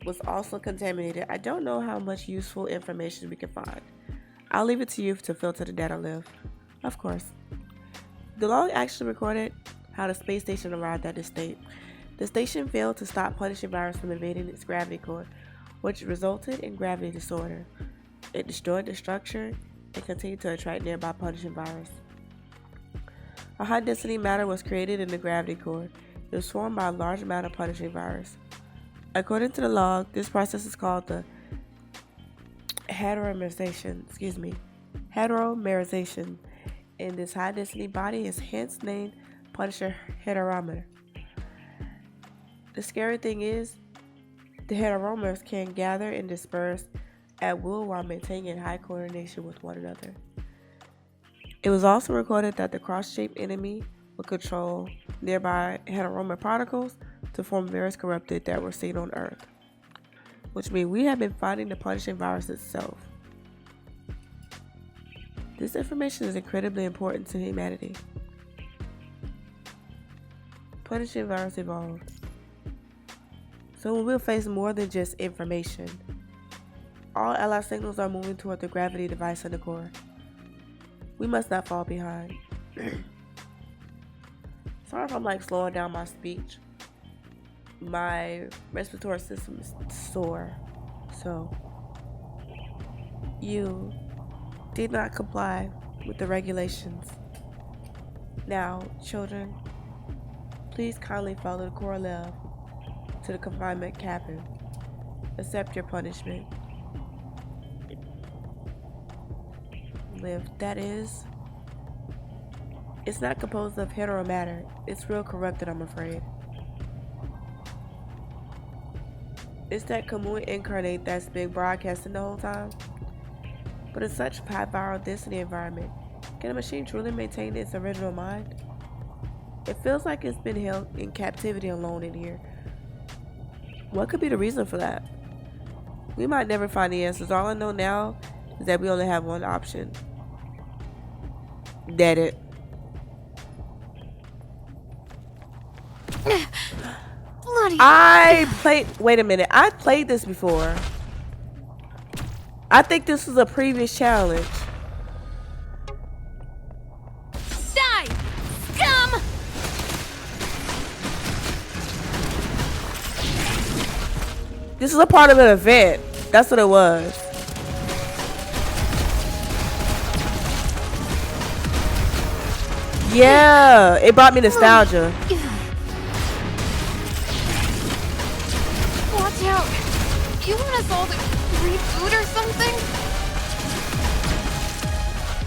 was also contaminated, I don't know how much useful information we can find. I'll leave it to you to filter the data, Liv. Of course. The log actually recorded how the space station arrived at this state. The station failed to stop Punishing Virus from invading its gravity core, which resulted in gravity disorder. It destroyed the structure and continued to attract nearby Punishing Virus. A high-density matter was created in the gravity core. It was formed by a large amount of Punishing Virus. According to the log, this process is called the heteromerization, and this high-density body is hence named Punisher Heterometer. The scary thing is, the heteromers can gather and disperse at will while maintaining high coordination with one another. It was also recorded that the cross-shaped enemy would control nearby heteromer particles to form virus corrupted that were seen on Earth, which means we have been fighting the Punishing Virus itself. This information is incredibly important to humanity. Punishing Virus evolved. So we'll face more than just information. All ally signals are moving toward the gravity device in the core. We must not fall behind. Sorry if I'm like slowing down my speech. My respiratory system is sore. So, you did not comply with the regulations. Now, children, please kindly follow the Korolev to the confinement cabin. Accept your punishment. Live, that is. It's not composed of hetero matter. It's real corrupted, I'm afraid. It's that Kamui incarnate that's been broadcasting the whole time. But in such high viral density environment, can a machine truly maintain its original mind? It feels like it's been held in captivity alone in here. What could be the reason for that? We might never find the answers. All I know now is that we only have one option. Dead it. Bloody. Wait a minute. I played this before. I think this was a previous challenge. Die! Scum! This is a part of an event. That's what it was. Yeah, it brought me nostalgia. Watch out! You want us all to reboot or something?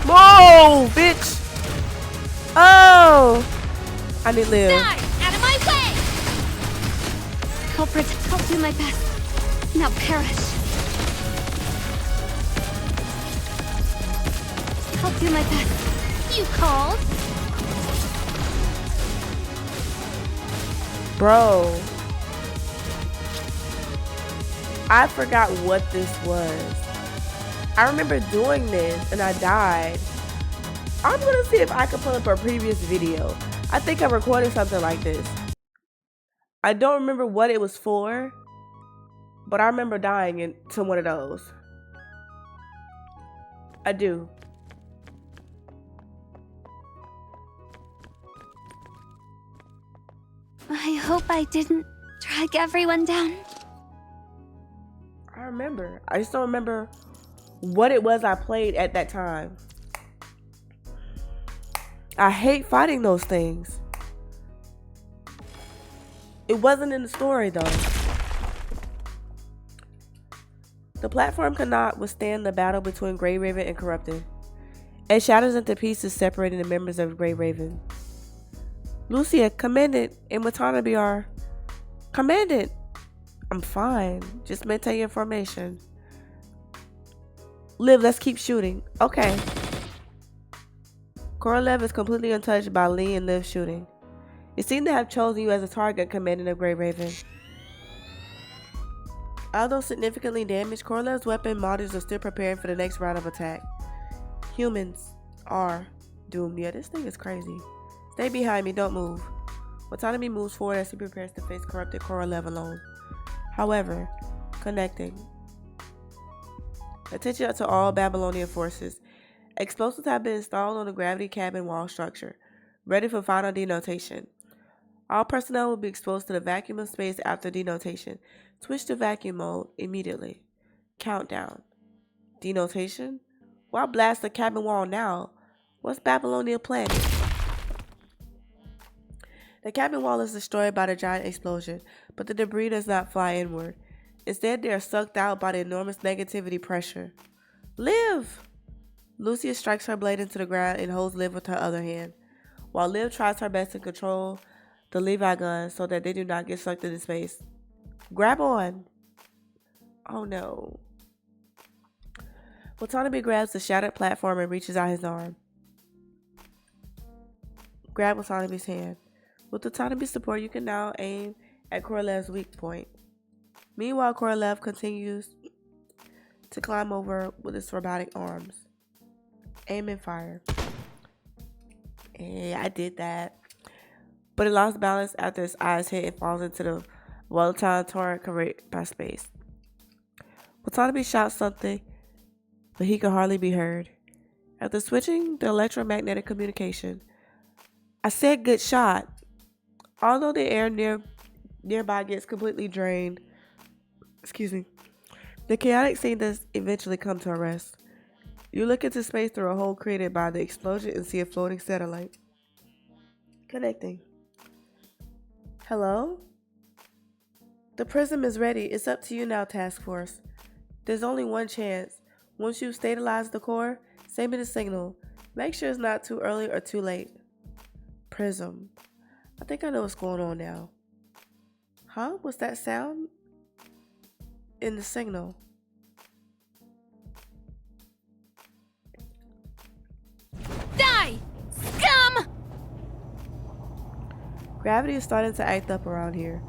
Whoa, bitch! Oh! I need live. Die! Out of my way! Culprit, I'll do my best. Now perish. I'll do my best. You called? Bro. I forgot what this was. I remember doing this and I died. I'm gonna see if I can pull up a previous video. I think I recorded something like this. I don't remember what it was for, but I remember dying into one of those. I do. I hope I didn't drag everyone down. I remember. I just don't remember what it was I played at that time. I hate fighting those things. It wasn't in the story though. The platform cannot withstand the battle between Grey Raven and Corrupted. It shatters into pieces, separating the members of Grey Raven. Lucia, Commandant, and Watanabe are... Commandant! I'm fine. Just maintain your formation. Liv, let's keep shooting. Okay. Korolev is completely untouched by Lee and Liv's shooting. You seem to have chosen you as a target, Commandant of Grey Raven. Although significantly damaged, Korolev's weapon modules are still preparing for the next round of attack. Humans are doomed. Yeah, this thing is crazy. Stay behind me, don't move. Watanabe moves forward as he prepares to face corrupted Korolev alone. However, connecting. Attention to all Babylonian forces. Explosives have been installed on the gravity cabin wall structure, ready for final denotation. All personnel will be exposed to the vacuum of space after denotation. Switch to vacuum mode immediately. Countdown. Denotation? Why blast the cabin wall now? What's Babylonian planning? The cabin wall is destroyed by the giant explosion, but the debris does not fly inward. Instead, they are sucked out by the enormous negativity pressure. Liv! Lucia strikes her blade into the ground and holds Liv with her other hand, while Liv tries her best to control the Levi gun so that they do not get sucked into space. Grab on! Oh no. Watanabe grabs the shattered platform and reaches out his arm. Grab Watanabe's hand. With Watanabe's support, you can now aim at Korolev's weak point. Meanwhile, Korolev continues to climb over with his robotic arms. Aim and fire. Yeah, I did that. But it lost balance after its eyes hit and falls into the volatile torrent created by space. Watanabe shouts something, but he could hardly be heard. After switching the electromagnetic communication, I said good shot. Although the air nearby gets completely drained, excuse me, the chaotic scene does eventually come to a rest. You look into space through a hole created by the explosion and see a floating satellite. Connecting. Hello? The prism is ready. It's up to you now, Task Force. There's only one chance. Once you've stabilized the core, send me the signal. Make sure it's not too early or too late. Prism. I think I know what's going on now. Huh? What's that sound? In the signal. Die! Scum! Gravity is starting to act up around here.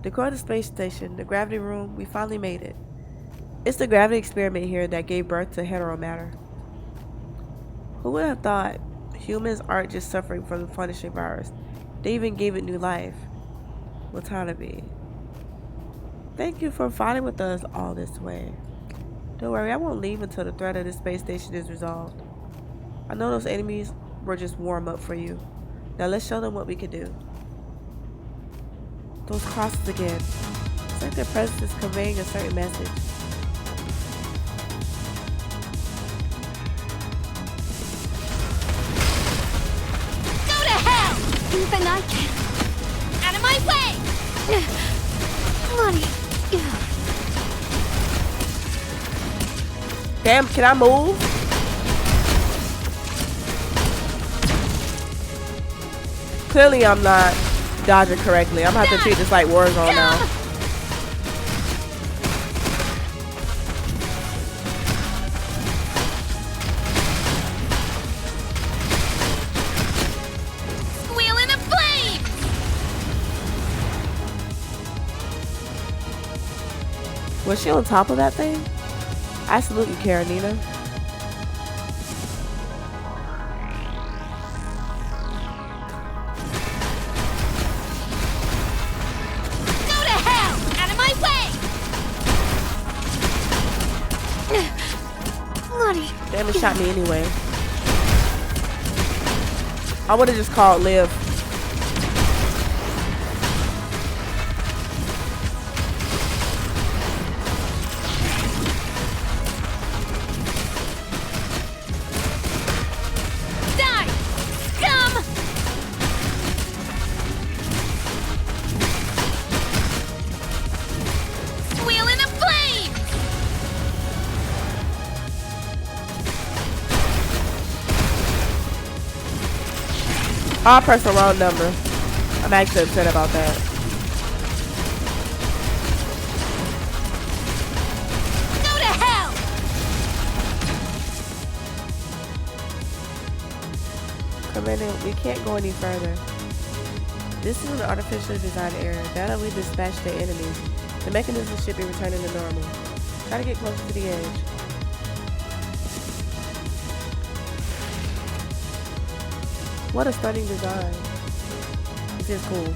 The core of the space station, the gravity room, we finally made it. It's the gravity experiment here that gave birth to heteromatter. Who would have thought humans aren't just suffering from the punishing virus? They even gave it new life. Watanabe. Thank you for fighting with us all this way. Don't worry, I won't leave until the threat of this space station is resolved. I know those enemies were just warm up for you. Now let's show them what we can do. Those crosses again. It's like their presence is conveying a certain message. Go to hell! Even I can. Out of my way! Money. Damn, can I move? Clearly I'm not dodging correctly. I'm gonna have to treat this like Warzone now. Squeal in a flame! Was she on top of that thing? I salute you, Karenina. Damn, it shot me anyway. I would have just called live. Die! Scum! Squeal in a flame! I pressed the wrong number. I'm actually upset about that. Go to hell! Commander, we can't go any further. This is an artificially designed area. Now that we dispatched the enemies, the mechanism should be returning to normal. Try to get closer to the edge. What a stunning design. This is cool.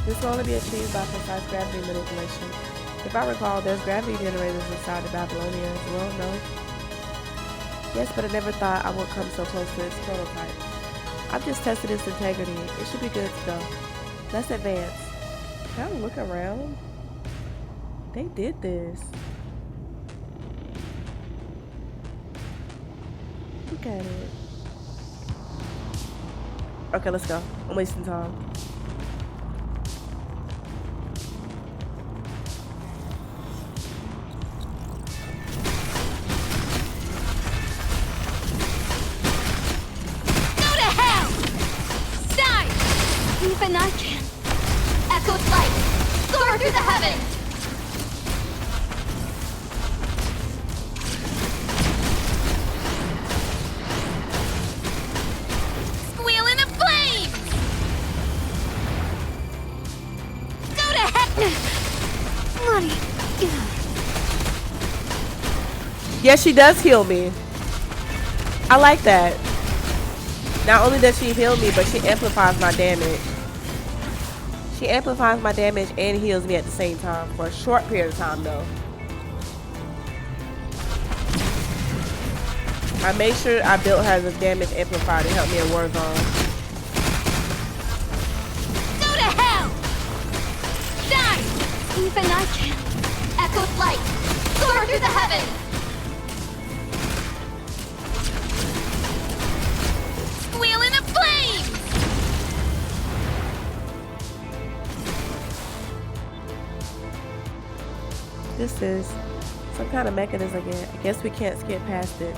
This will only be achieved by precise gravity manipulation. If I recall, there's gravity generators inside the Babylonia as well, no? Yes, but I never thought I would come so close to its prototype. I've just tested its integrity. It should be good to go. Let's advance. Can I look around? They did this. Look at it. Okay, let's go. I'm wasting time. Even I can. Echo's light, soar through the heavens. Squeal in a flame. Go to heaven. Money. Yes, she does heal me. I like that. Not only does she heal me, but she amplifies my damage. She amplifies my damage and heals me at the same time for a short period of time though. I made sure I built her as a damage amplifier to help me in Warzone. Go to hell! Die! Even I can. Echo flight! Soar through the heavens! Squeal in a flame! This is some kind of mechanism again. I guess we can't skip past it.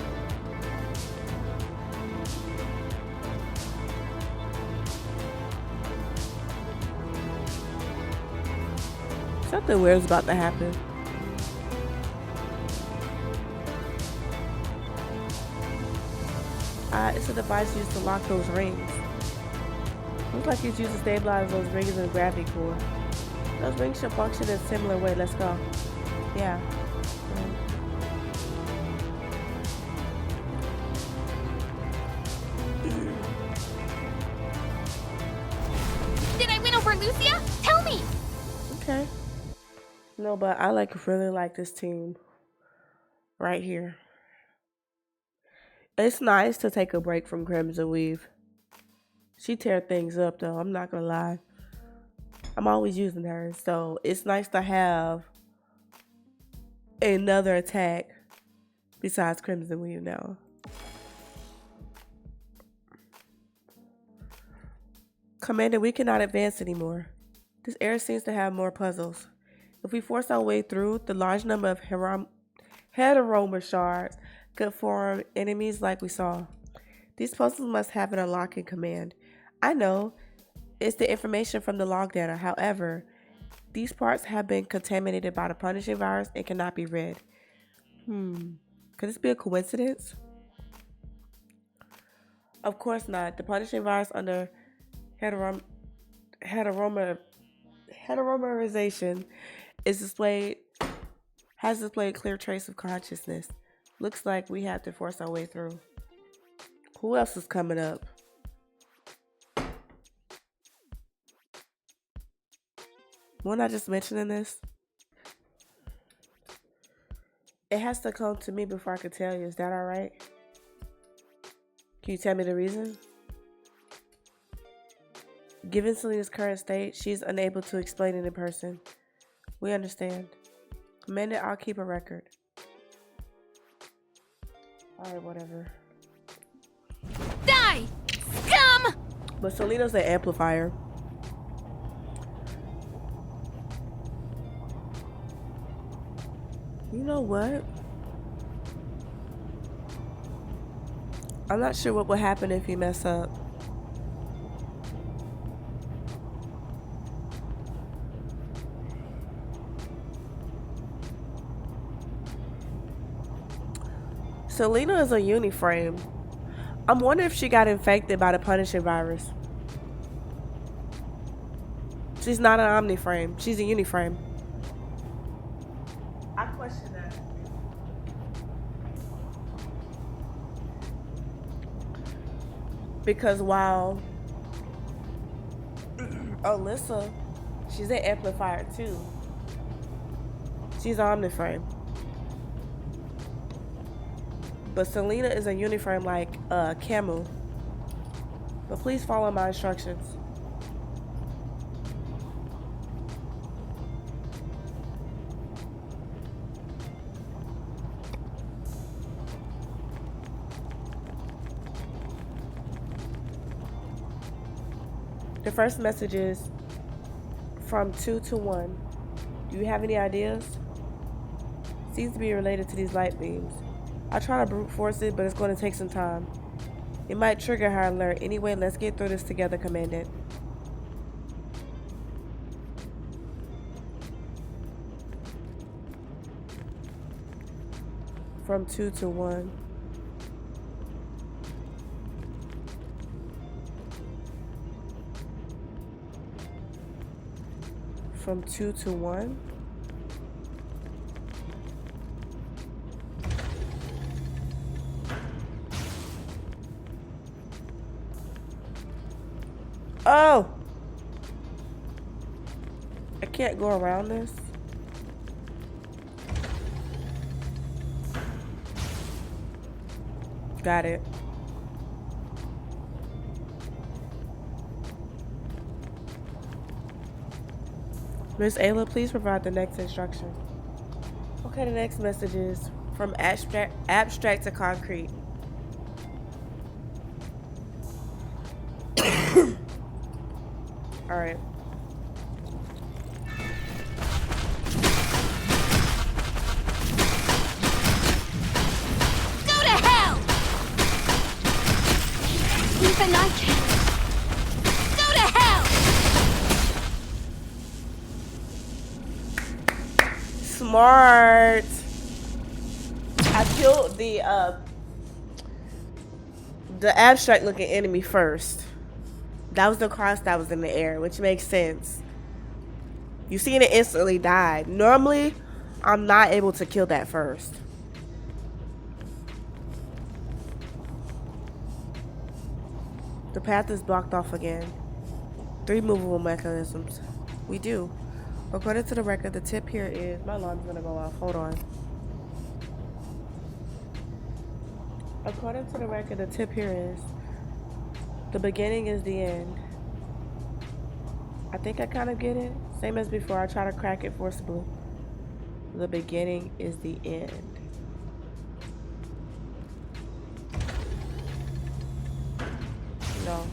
Something weird's about to happen. It's a device used to lock those rings. Looks like it's used to stabilize those rings in the gravity core. Those rings should function in a similar way. Let's go. Yeah. Did I win over Lucia? Tell me! Okay. No, but I really like this team right here. It's nice to take a break from Crimson Weave. She tear things up though, I'm not gonna lie. I'm always using her, so it's nice to have another attack besides Crimson Weave now. Commander, we cannot advance anymore. This area seems to have more puzzles. If we force our way through, the large number of heteroma shards could form enemies like we saw. These puzzles must have an unlocking command. I know, it's the information from the log data. However, these parts have been contaminated by the punishing virus and cannot be read. Could this be a coincidence? Of course not. The punishing virus under heteromerization has displayed a clear trace of consciousness. Looks like we have to force our way through. Who else is coming up? Wasn't I just mentioning this? It has to come to me before I can tell you. Is that alright? Can you tell me the reason? Given Selena's current state, she's unable to explain it in person. We understand. Commander, I'll keep a record. Alright, whatever. Die! Scum! But Selena's an amplifier. You know what? I'm not sure what will happen if you mess up. Selena is a uniframe. I'm wondering if she got infected by the punishing virus. She's not an omniframe. She's a uniframe. I question that. Because while Alyssa, she's an amplifier too. She's an omniframe. But Selena is a uniframe like Camu. But please follow my instructions. The first message is from 2 to 1. Do you have any ideas? Seems to be related to these light beams. I'll try to brute force it, but it's going to take some time. It might trigger her alert. Anyway, let's get through this together, Commandant. From 2 to 1. From 2 to 1. Oh! can't go around this? Got it. Miss Ayla, please provide the next instruction. Okay, the next message is from abstract to concrete. All right. Go to hell! Even I can. Go to hell! Smart. I killed the abstract looking enemy first. That was the cross that was in the air, which makes sense. You seen it instantly died. Normally, I'm not able to kill that first. The path is blocked off again. 3 movable mechanisms. We do. According to the record, the tip here is... My alarm's gonna go off. Hold on. According to the record, the tip here is... The beginning is the end. I think I kind of get it. Same as before, I try to crack it forcibly. The beginning is the end. No.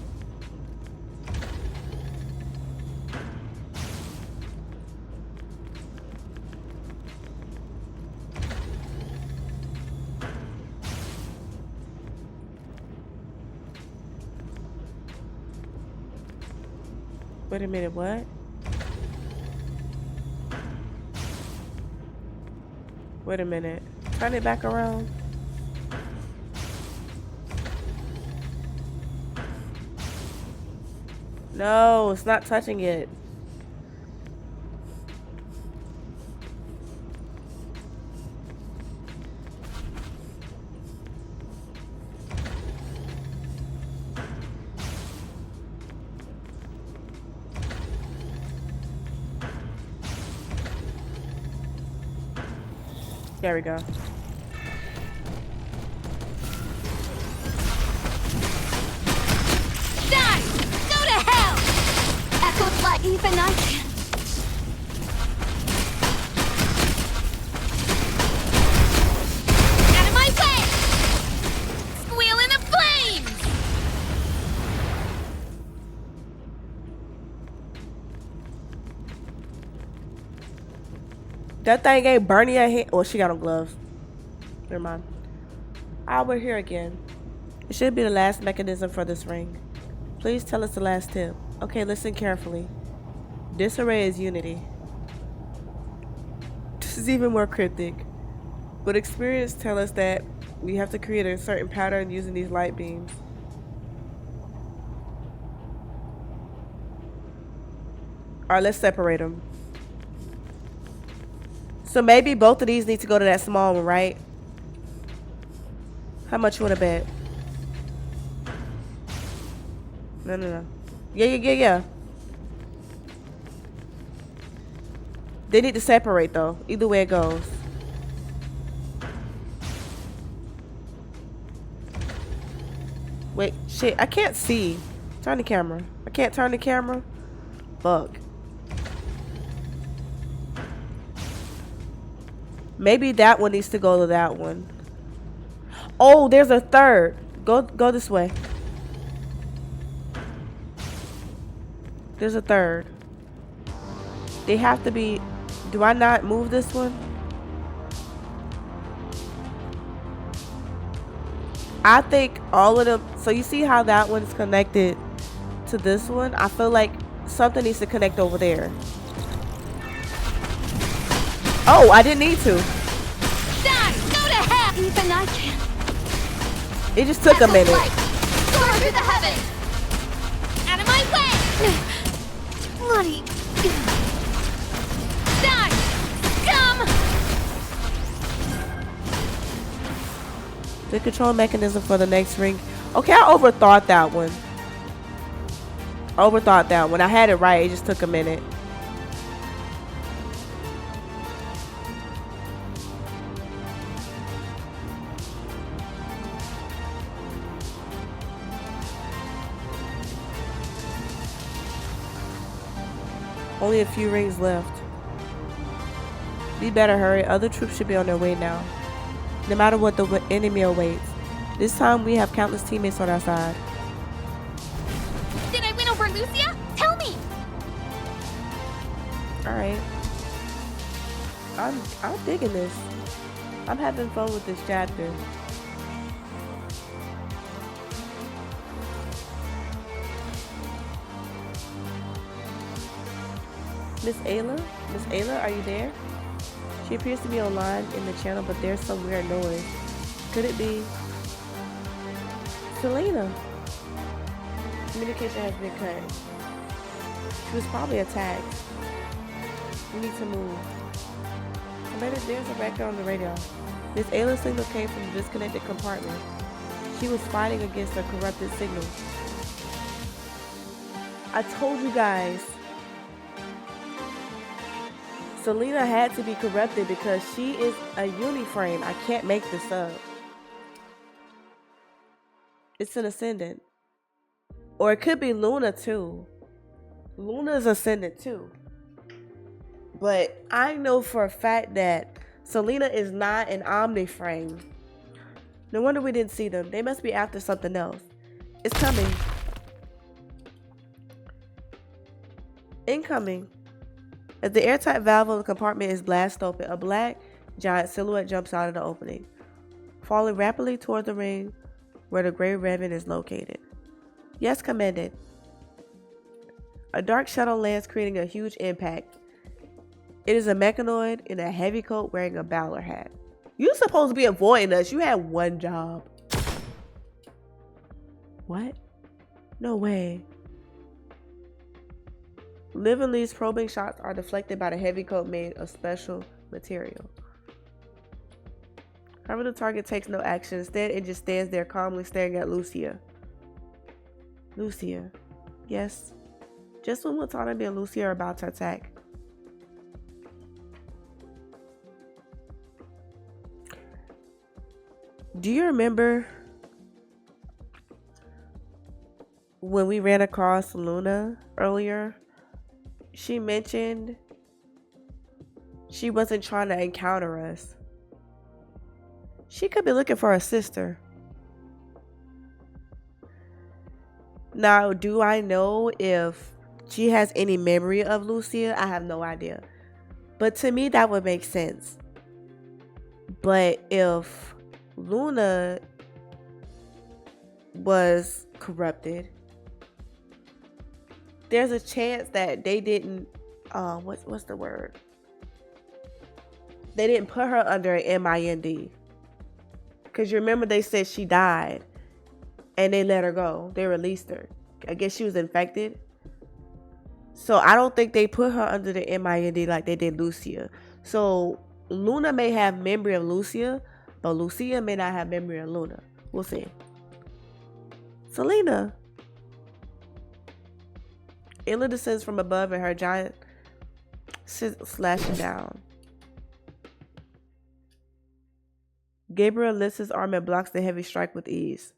Wait a minute, what? Wait a minute. Turn it back around. No, it's not touching it. There we go. Die! Go to hell! Echoes like even I can. Out of my way! Squeal in the flames! That thing ain't burning her hand. Oh, she got on gloves. Never mind. We're here again. It should be the last mechanism for this ring. Please tell us the last tip. Okay, listen carefully. Disarray is unity. This is even more cryptic. But experience tell us that we have to create a certain pattern using these light beams. Alright, let's separate them. So maybe both of these need to go to that small one, right? How much you want to bet? No. Yeah. They need to separate though. Either way it goes. Wait, shit. I can't see. Turn the camera. I can't turn the camera. Fuck. Maybe that one needs to go to that one. Oh, there's a third. Go this way. There's a third. They have to be... Do I not move this one? I think all of them... So you see how that one's connected to this one? I feel like something needs to connect over there. Oh, I didn't need to. Die! Go to hell! Even I can. It just took a minute. Soar through the heavens! Out of my way! Bloody... Die! Scum! The control mechanism for the next ring. Okay, I overthought that one. I had it right. It just took a minute. Only a few rings left. We better hurry. Other troops should be on their way now. No matter what the enemy awaits, this time we have countless teammates on our side. Did I win over Lucia? Tell me! Alright. I'm digging this. I'm having fun with this chapter. Miss Ayla? Miss Ayla, are you there? She appears to be online in the channel, but there's some weird noise. Could it be Selena? Communication has been cut. She was probably attacked. We need to move. There's a record on the radio. Miss Ayla's signal came from the disconnected compartment. She was fighting against a corrupted signal. I told you guys. Selena had to be corrupted because she is a uniframe. I can't make this up. It's an ascendant. Or it could be Luna too. Luna's ascendant too. But I know for a fact that Selena is not an omniframe. No wonder we didn't see them. They must be after something else. It's coming. Incoming. As the airtight valve of the compartment is blasted open, a black giant silhouette jumps out of the opening, falling rapidly toward the ring where the gray raven is located. Yes, Commandant. A dark shuttle lands, creating a huge impact. It is a mechanoid in a heavy coat wearing a bowler hat. You're supposed to be avoiding us. You had one job. What? No way. Livingly's probing shots are deflected by the heavy coat made of special material. However, the target takes no action. Instead, it just stands there calmly staring at Lucia. Lucia. Yes. Just when Watanabe and Lucia are about to attack. Do you remember when we ran across Luna earlier? She mentioned she wasn't trying to encounter us. She could be looking for her sister. Now, do I know if she has any memory of Lucia? I have no idea. But to me, that would make sense. But if Luna was corrupted, there's a chance that they didn't what's the word? They didn't put her under an MIND. Because you remember they said she died and they let her go. They released her. I guess she was infected. So I don't think they put her under the MIND like they did Lucia. So Luna may have memory of Lucia, but Lucia may not have memory of Luna. We'll see. Selena. Ayla descends from above and her giant slashing down. Gabriel lifts his arm and blocks the heavy strike with ease.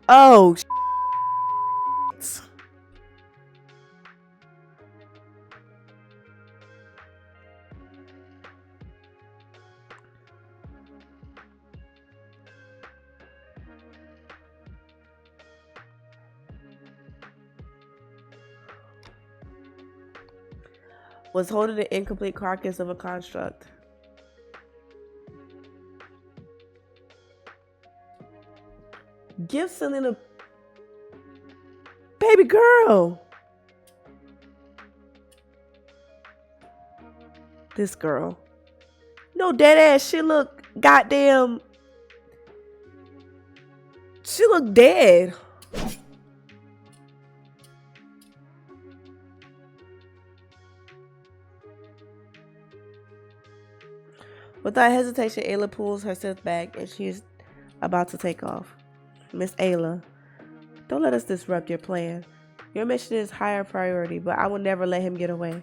Oh, shit. Was holding the incomplete carcass of a construct. Give Selena, baby girl. This girl. No, dead ass. She look goddamn. She look dead. Without hesitation, Ayla pulls her Sith back and she is about to take off. Miss Ayla, don't let us disrupt your plan. Your mission is higher priority, but I will never let him get away.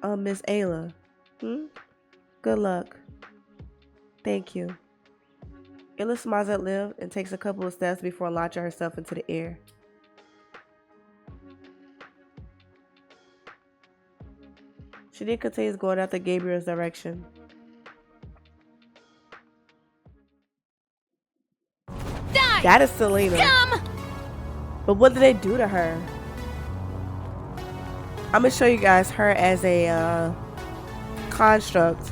Miss Ayla. Good luck. Thank you. Ayla smiles at Liv and takes a couple of steps before launching herself into the air. She then continues going after Gabriel's direction. Die! That is Selena. Come! But what did they do to her? I'm gonna show you guys her as a construct.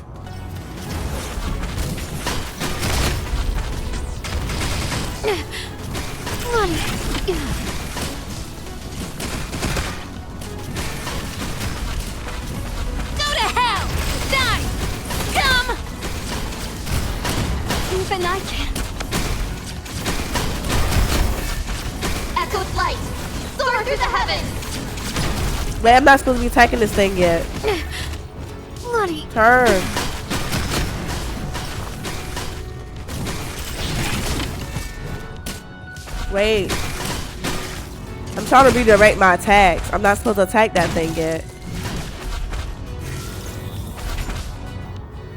Go to hell! Die! Come! Even I can. Echoed light! Soar through the heavens! Man, I'm not supposed to be attacking this thing yet. Bloody. Turn. Wait. I'm trying to redirect my attacks. I'm not supposed to attack that thing yet.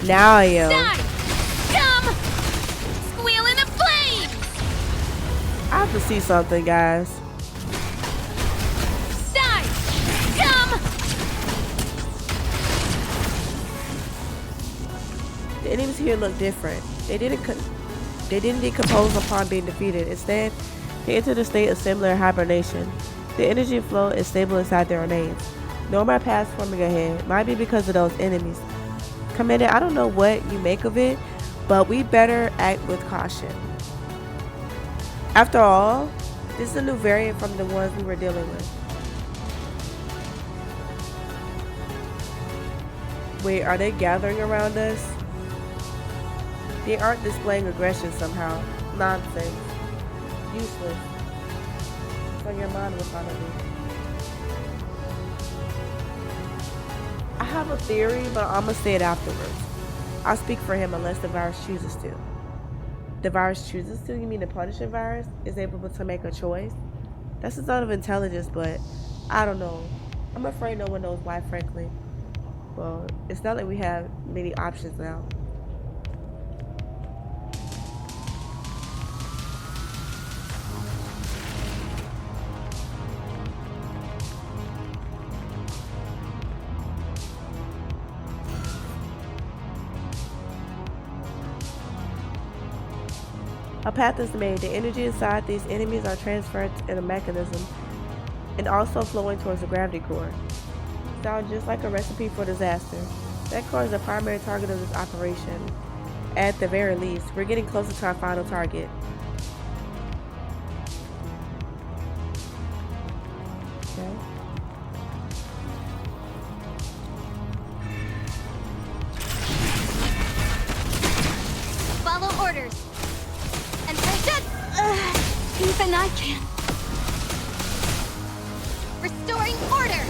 Now I am. Die! Come! Squeal in a flame! I have to see something, guys. Die! Come! The enemies here look different. They didn't decompose upon being defeated. Instead, they entered a state of similar hibernation. The energy flow is stable inside their remains. No more paths forming ahead. Might be because of those enemies. Commander, I don't know what you make of it, but we better act with caution. After all, this is a new variant from the ones we were dealing with. Wait, are they gathering around us? They aren't displaying aggression somehow. Nonsense. Useless. So your mind will follow me. I have a theory, but I'm gonna say it afterwards. I'll speak for him unless the virus chooses to. The virus chooses to? You mean the Punisher virus is able to make a choice? That's a sort of intelligence, but I don't know. I'm afraid no one knows why, frankly. Well, it's not like we have many options now. A path is made. The energy inside these enemies are transferred in a mechanism and also flowing towards the gravity core. Sounds just like a recipe for disaster. That core is the primary target of this operation. At the very least, we're getting closer to our final target. Okay. Follow orders. And even I can. Restoring order.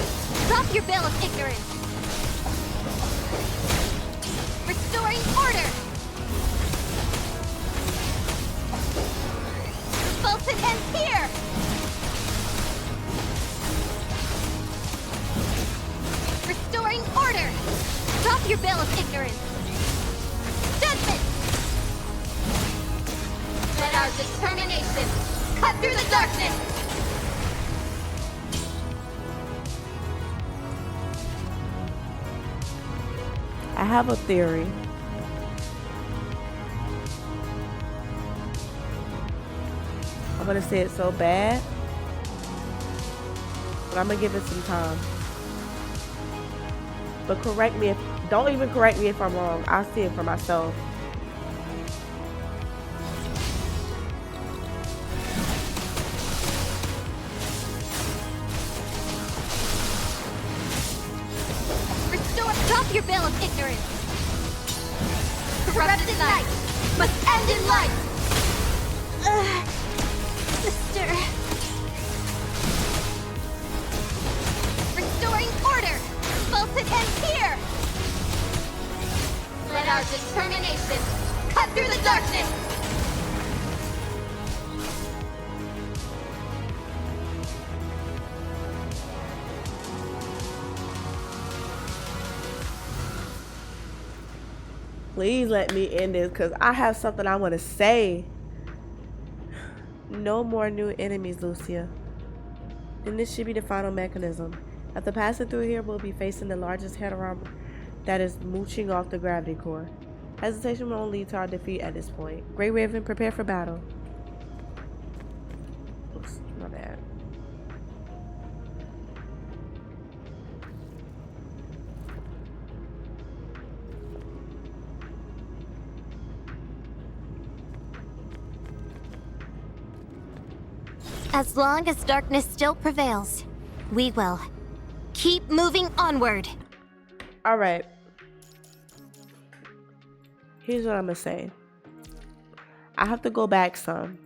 Drop your veil of ignorance. Restoring order. Fulton ends here. Restoring order. Drop your veil of ignorance. Judgment. Let our determination cut through the darkness! I have a theory. I'm gonna say it so bad, but I'm gonna give it some time. But don't even correct me if I'm wrong. I'll see it for myself. Drop your veil of ignorance. Corrupted night must end in light. Sister. Restoring order. Fulton ends here. Let our determination cut through the darkness. Please let me end this because I have something I want to say. No more new enemies, Lucia. Then this should be the final mechanism. After passing through here, we'll be facing the largest heteron that is mooching off the gravity core. Hesitation will only lead to our defeat at this point. Grey Raven, prepare for battle. Oops, my bad. As long as darkness still prevails, we will keep moving onward. Alright. Here's what I'm gonna say. I have to go back some.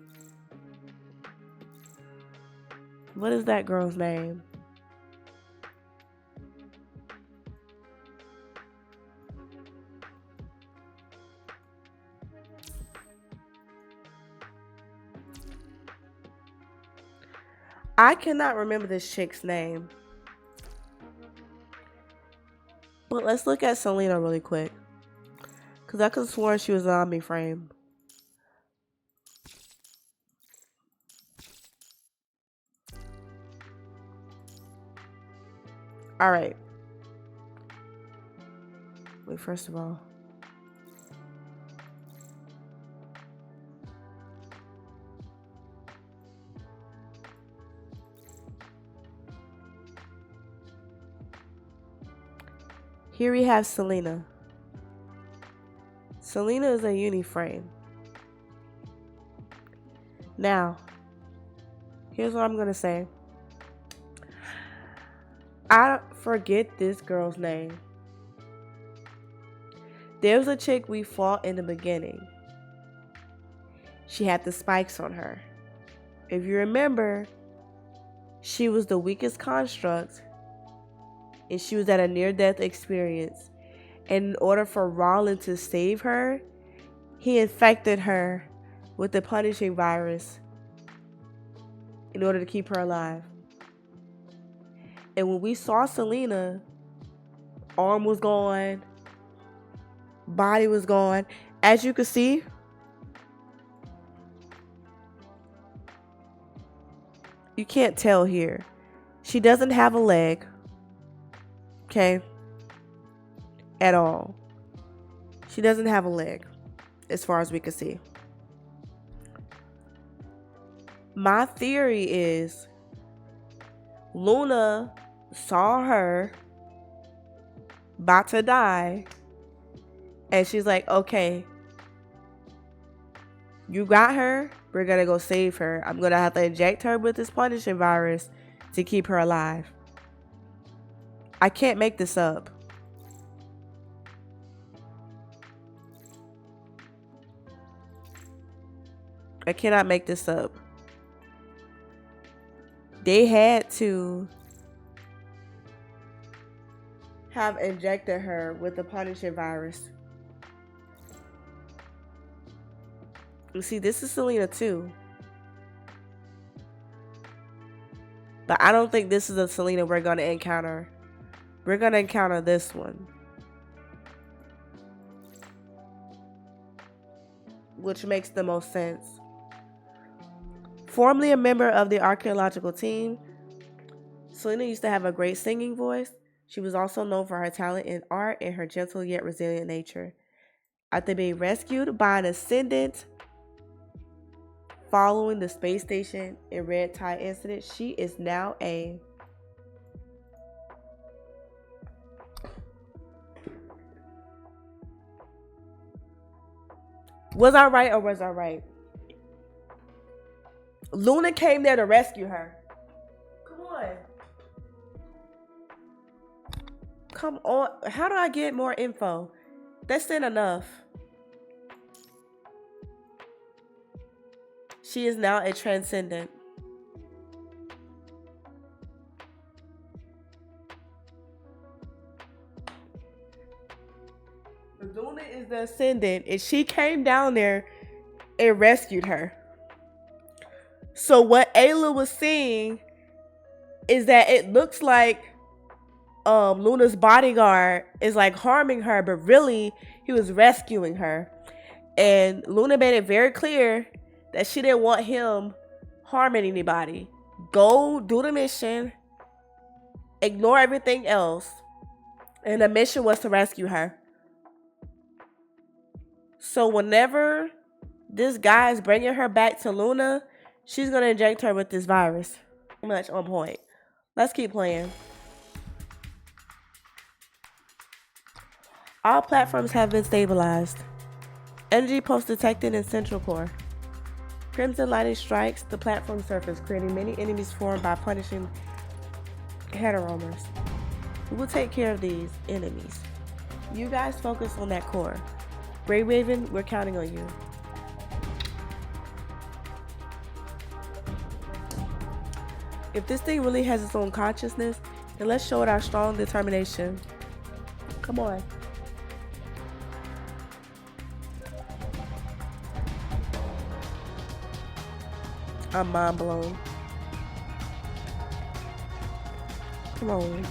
What is that girl's name? I cannot remember this chick's name. But let's look at Selena really quick. Because I could have sworn she was on me frame. Alright. Wait, first of all. Here we have Selena. Selena is a uni-frame. Now, here's what I'm gonna say. I forget this girl's name. There's a chick we fought in the beginning. She had the spikes on her. If you remember, she was the weakest construct, and she was at a near-death experience. And in order for Roland to save her, he infected her with the punishing virus in order to keep her alive. And when we saw Selena, arm was gone, body was gone. As you can see, you can't tell here. She doesn't have a leg. Okay? At all. She doesn't have a leg, as far as we can see. My theory is Luna saw her about to die, and she's like, okay, you got her, we're gonna go save her. I'm gonna have to inject her with this punishing virus to keep her alive. I can't make this up. I cannot make this up. They had to have injected her with the punishing virus. You see, this is Selena too. But I don't think this is the Selena we're going to encounter. We're going to encounter this one, which makes the most sense. Formerly a member of the archaeological team, Selena used to have a great singing voice. She was also known for her talent in art and her gentle yet resilient nature. After being rescued by an ascendant following the space station and Red Tide incident, she is now a Was I right or was I right? Luna came there to rescue her. Come on. Come on. How do I get more info? That's not enough. She is now a transcendent. Luna is the ascendant, and she came down there and rescued her. So what Ayla was seeing is that it looks like Luna's bodyguard is like harming her, but really he was rescuing her. And Luna made it very clear that she didn't want him harming anybody. Go do the mission ignore everything else, and the mission was to rescue her. So whenever this guy is bringing her back to Luna, she's going to inject her with this virus. Pretty much on point. Let's keep playing. All platforms have been stabilized. Energy pulse detected in central core. Crimson lightning strikes the platform surface, creating many enemies formed by punishing heteromers. We will take care of these enemies. You guys focus on that core. Grey Raven, we're counting on you. If this thing really has its own consciousness, then let's show it our strong determination. Come on. I'm mind blown. Come on.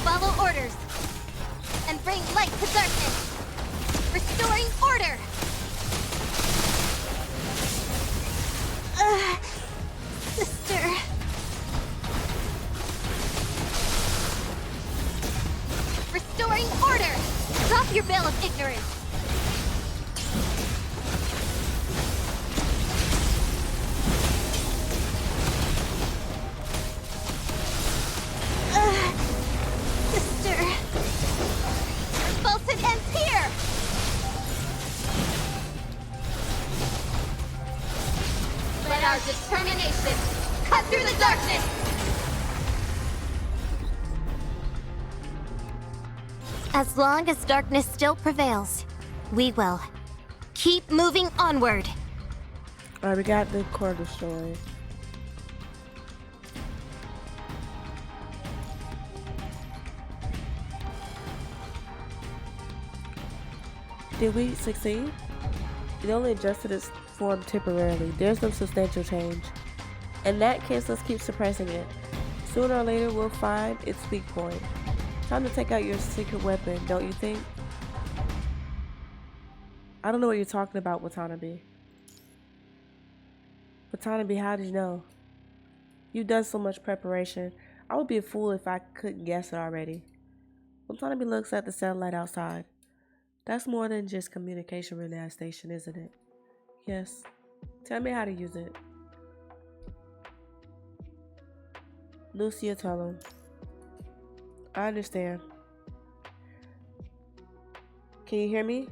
Follow orders and bring light to darkness. Restoring order. Sister. Restoring order! Drop your veil of ignorance! Sister! Revolted ends here! Let our determination cut through the darkness! As long as darkness still prevails, we will keep moving onward. Alright, we got the core destroyed. Did we succeed? It only adjusted its form temporarily. There's no substantial change. In that case, let's keep suppressing it. Sooner or later, we'll find its weak point. Time to take out your secret weapon, don't you think? I don't know what you're talking about, Watanabe. Watanabe, how did you know? You've done so much preparation. I would be a fool if I couldn't guess it already. Watanabe looks at the satellite outside. That's more than just communication relay station, isn't it? Yes. Tell me how to use it. Lucia, tell him. I understand. Can you hear me?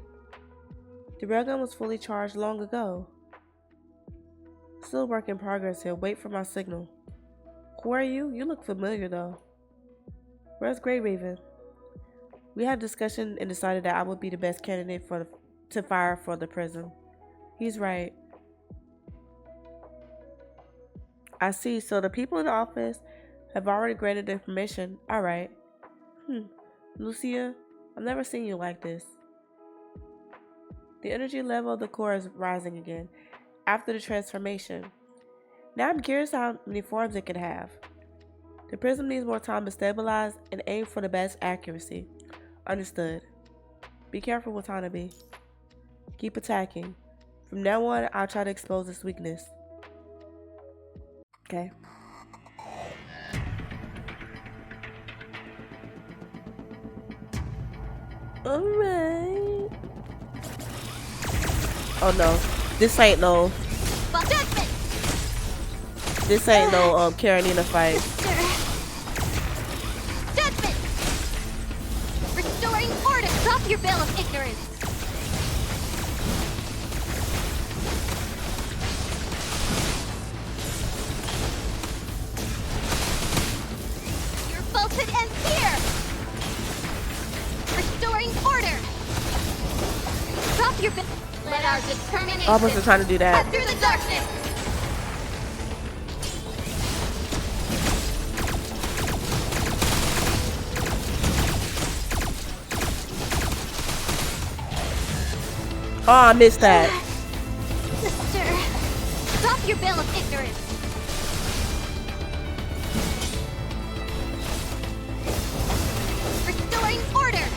The railgun was fully charged long ago. Still work in progress here. Wait for my signal. Who are you? You look familiar though. Where's Grey Raven? We had a discussion and decided that I would be the best candidate to fire for the prism. He's right. I see. So the people in the office have already granted their permission. Alright. Lucia, I've never seen you like this. The energy level of the core is rising again after the transformation. Now I'm curious how many forms it could have. The prism needs more time to stabilize and aim for the best accuracy. Understood. Be careful, Watanabe. Keep attacking. From now on, I'll try to expose its weakness. Okay. Alright. Oh no. This ain't no Karenina fight. Judgment! Restoring order! Drop your veil of ignorance! Your falsehood ends here! Restoring order! Drop your veil. Let our determination I wasn't trying to do that. cut through the darkness! Oh, I missed that. Sister, drop your veil of ignorance. Restoring order.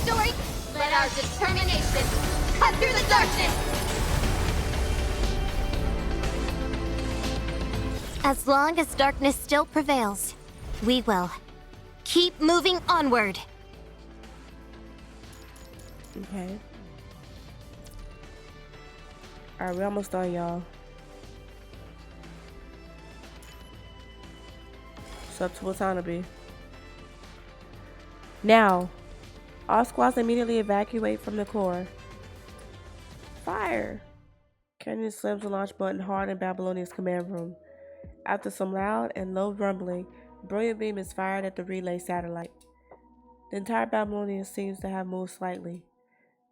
story, let our determination cut through the darkness! As long as darkness still prevails, we will keep moving onward. Okay. Alright, we're almost done, y'all. It's up to Watanabe. Now, all squads immediately evacuate from the core. Fire! Canyon slams the launch button hard in Babylonia's command room. After some loud and low rumbling, a brilliant beam is fired at the relay satellite. The entire Babylonia seems to have moved slightly.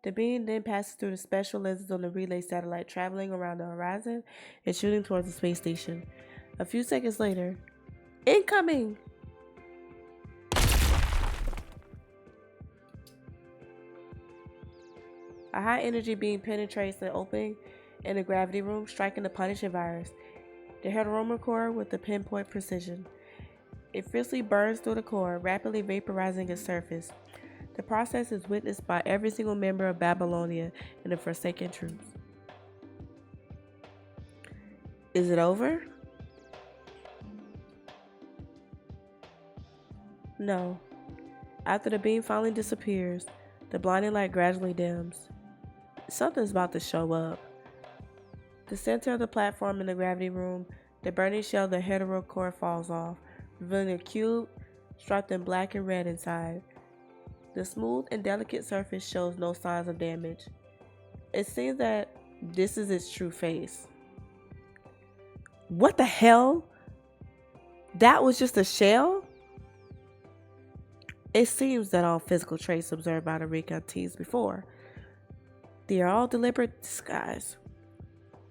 The beam then passes through the special lenses on the relay satellite, traveling around the horizon and shooting towards the space station. A few seconds later, incoming! A high-energy beam penetrates the opening in the gravity room, striking the Punisher virus, the heteromer core with a pinpoint precision. It fiercely burns through the core, rapidly vaporizing its surface. The process is witnessed by every single member of Babylonia and the Forsaken troops. Is it over? No. After the beam finally disappears, the blinding light gradually dims. Something's about to show up. The center of the platform in the gravity room, the burning shell of the hetero core falls off, revealing a cube striped in black and red inside. The smooth and delicate surface shows no signs of damage. It seems that this is its true face. What the hell? That was just a shell? It seems that all physical traits observed by the recon teams before, they are all deliberate disguise.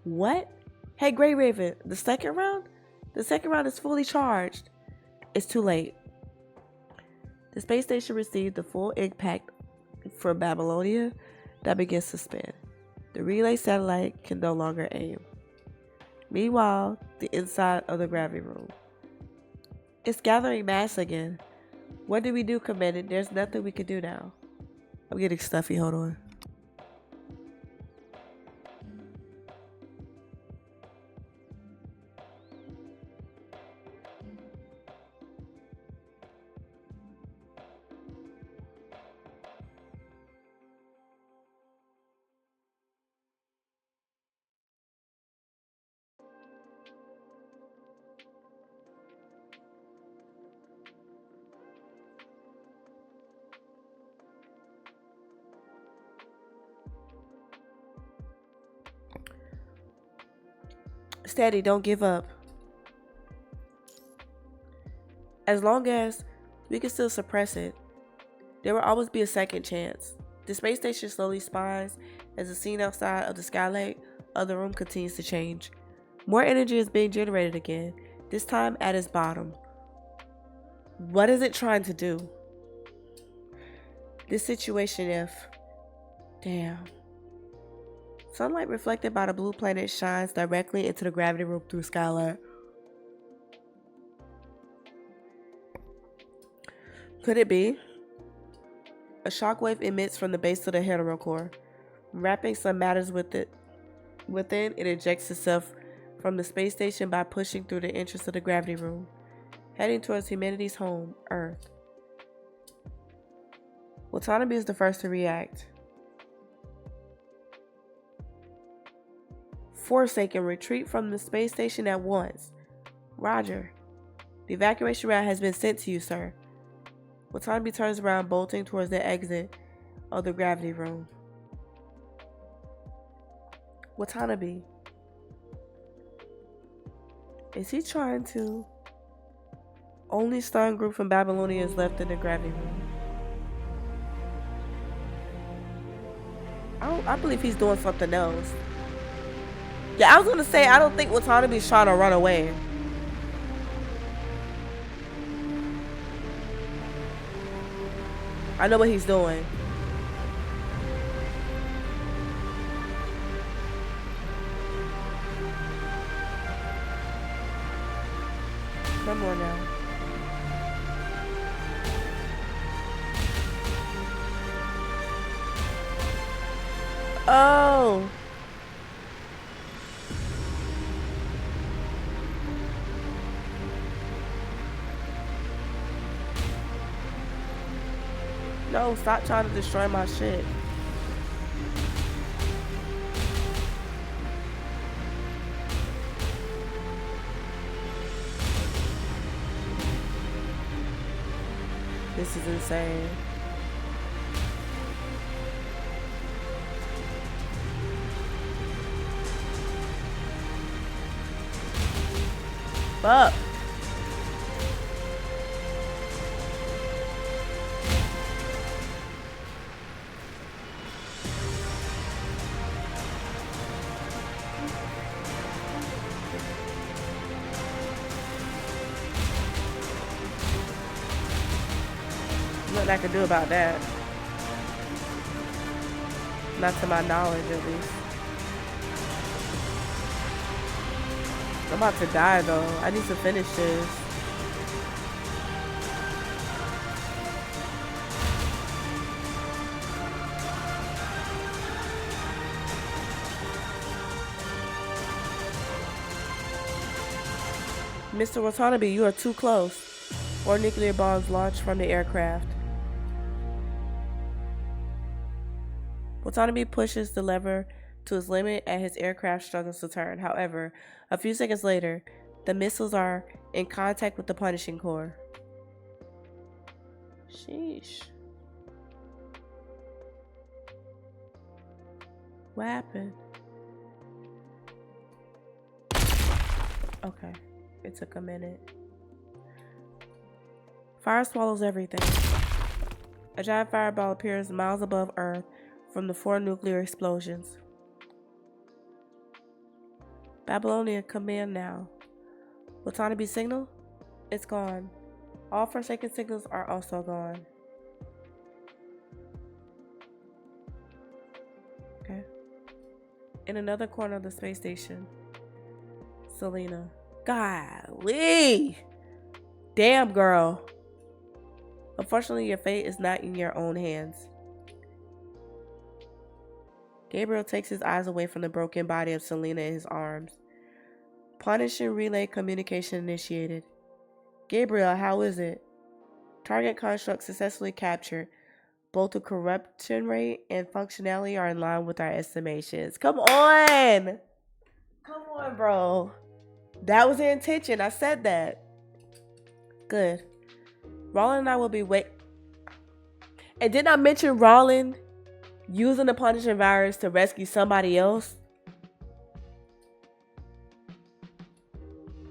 What? Hey, Grey Raven, the second round? The second round is fully charged. It's too late. The space station received the full impact from Babylonia that begins to spin. The relay satellite can no longer aim. Meanwhile, the inside of the gravity room. It's gathering mass again. What do we do, Commandant? There's nothing we can do now. I'm getting stuffy, hold on. Steady, don't give up. As long as we can still suppress it, there will always be a second chance. The space station slowly spins as the scene outside of the skylight of the room continues to change. More energy is being generated again, this time at its bottom. What is it trying to do? This situation if... Damn. Sunlight reflected by the blue planet shines directly into the gravity room through skylight. Could it be? A shockwave emits from the base of the hetero core. Wrapping some matters with it. Within, it ejects itself from the space station by pushing through the entrance of the gravity room, heading towards humanity's home, Earth. Watanabe is the first to react. Forsaken, retreat from the space station at once. Roger. The evacuation route has been sent to you, sir. Watanabe turns around, bolting towards the exit of the gravity room. Watanabe. Is he trying to? Only stun group from Babylonia is left in the gravity room. I believe he's doing something else. Yeah, I was gonna say, I don't think Watanabe is trying to run away. I know what he's doing. Come on now. I Oh. No, stop trying to destroy my shit. This is insane. Fuck. Nothing I can do about that. Not to my knowledge, at least. I'm about to die, though. I need to finish this. Mr. Watanabe, you are too close. More nuclear bombs launched from the aircraft. Watanabe pushes the lever to its limit as his aircraft struggles to turn. However, a few seconds later, the missiles are in contact with the punishing core. Sheesh. What happened? Okay, it took a minute. Fire swallows everything. A giant fireball appears miles above Earth from the 4 nuclear explosions. Babylonia, come in now. Watanabe signal? It's gone. All Forsaken signals are also gone. Okay. In another corner of the space station, Selena. Golly! Damn, girl. Unfortunately, your fate is not in your own hands. Gabriel takes his eyes away from the broken body of Selena in his arms. Punishing relay communication initiated. Gabriel, how is it? Target construct successfully captured. Both the corruption rate and functionality are in line with our estimations. Come on! Come on, bro. That was the intention. I said that. Good. Roland and I will be And didn't I mention Roland using the punishing virus to rescue somebody else?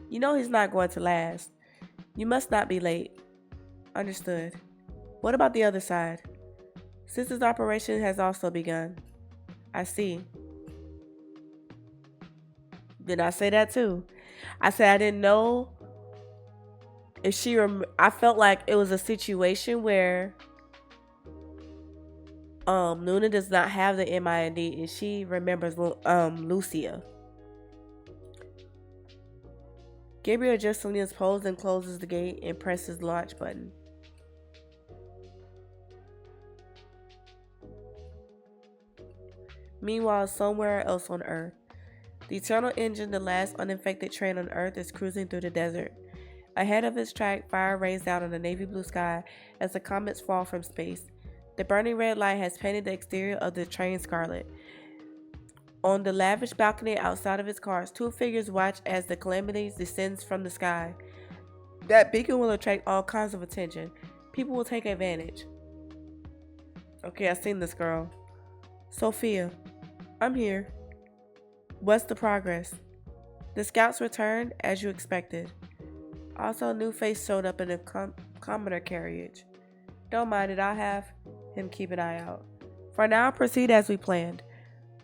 You know he's not going to last. You must not be late. Understood. What about the other side? Sister's operation has also begun. I see. Did I say that too? I said I didn't know if she I felt like it was a situation where Luna does not have the MIND and she remembers Lucia. Gabriel adjusts Selena's pose and closes the gate and presses the launch button. Meanwhile, somewhere else on Earth, the Eternal Engine, the last uninfected train on Earth, is cruising through the desert. Ahead of its track, fire rains down on the navy blue sky as the comets fall from space. The burning red light has painted the exterior of the train scarlet. On the lavish balcony outside of its cars, 2 figures watch as the calamity descends from the sky. That beacon will attract all kinds of attention. People will take advantage. Okay, I've seen this girl. Sophia, I'm here. What's the progress? The scouts returned as you expected. Also, a new face showed up in the commoner carriage. Don't mind it, I'll have him keep an eye out. For now, proceed as we planned.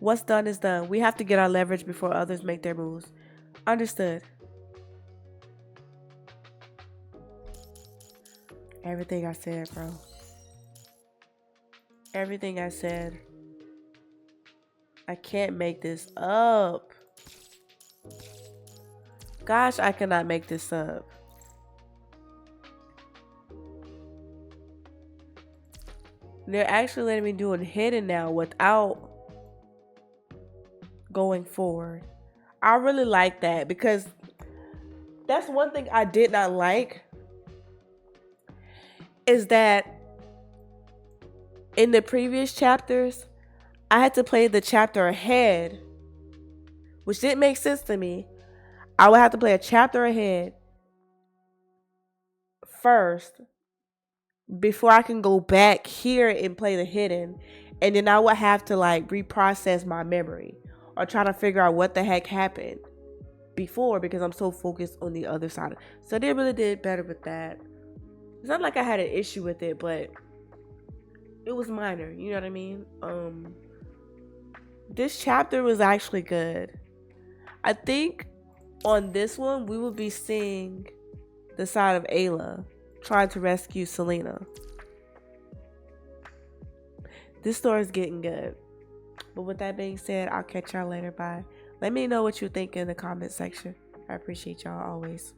What's done is done. We have to get our leverage before others make their moves. Understood. Everything I said, bro. Everything I said. I can't make this up. Gosh, I cannot make this up. They're actually letting me do it hidden now without going forward. I really like that, because that's one thing I did not like, is that in the previous chapters, I had to play the chapter ahead, which didn't make sense to me. I would have to play a chapter ahead first before I can go back here and play the hidden, and then I would have to like reprocess my memory or try to figure out what the heck happened before, because I'm so focused on the other side. So they really did better with that. It's not like I had an issue with it, but it was minor, you know what I mean? This chapter was actually good. I think on this one we will be seeing the side of Ayla trying to rescue Selena. This story is getting good. But with that being said, I'll catch y'all later. Bye. Let me know what you think in the comment section. I appreciate y'all always.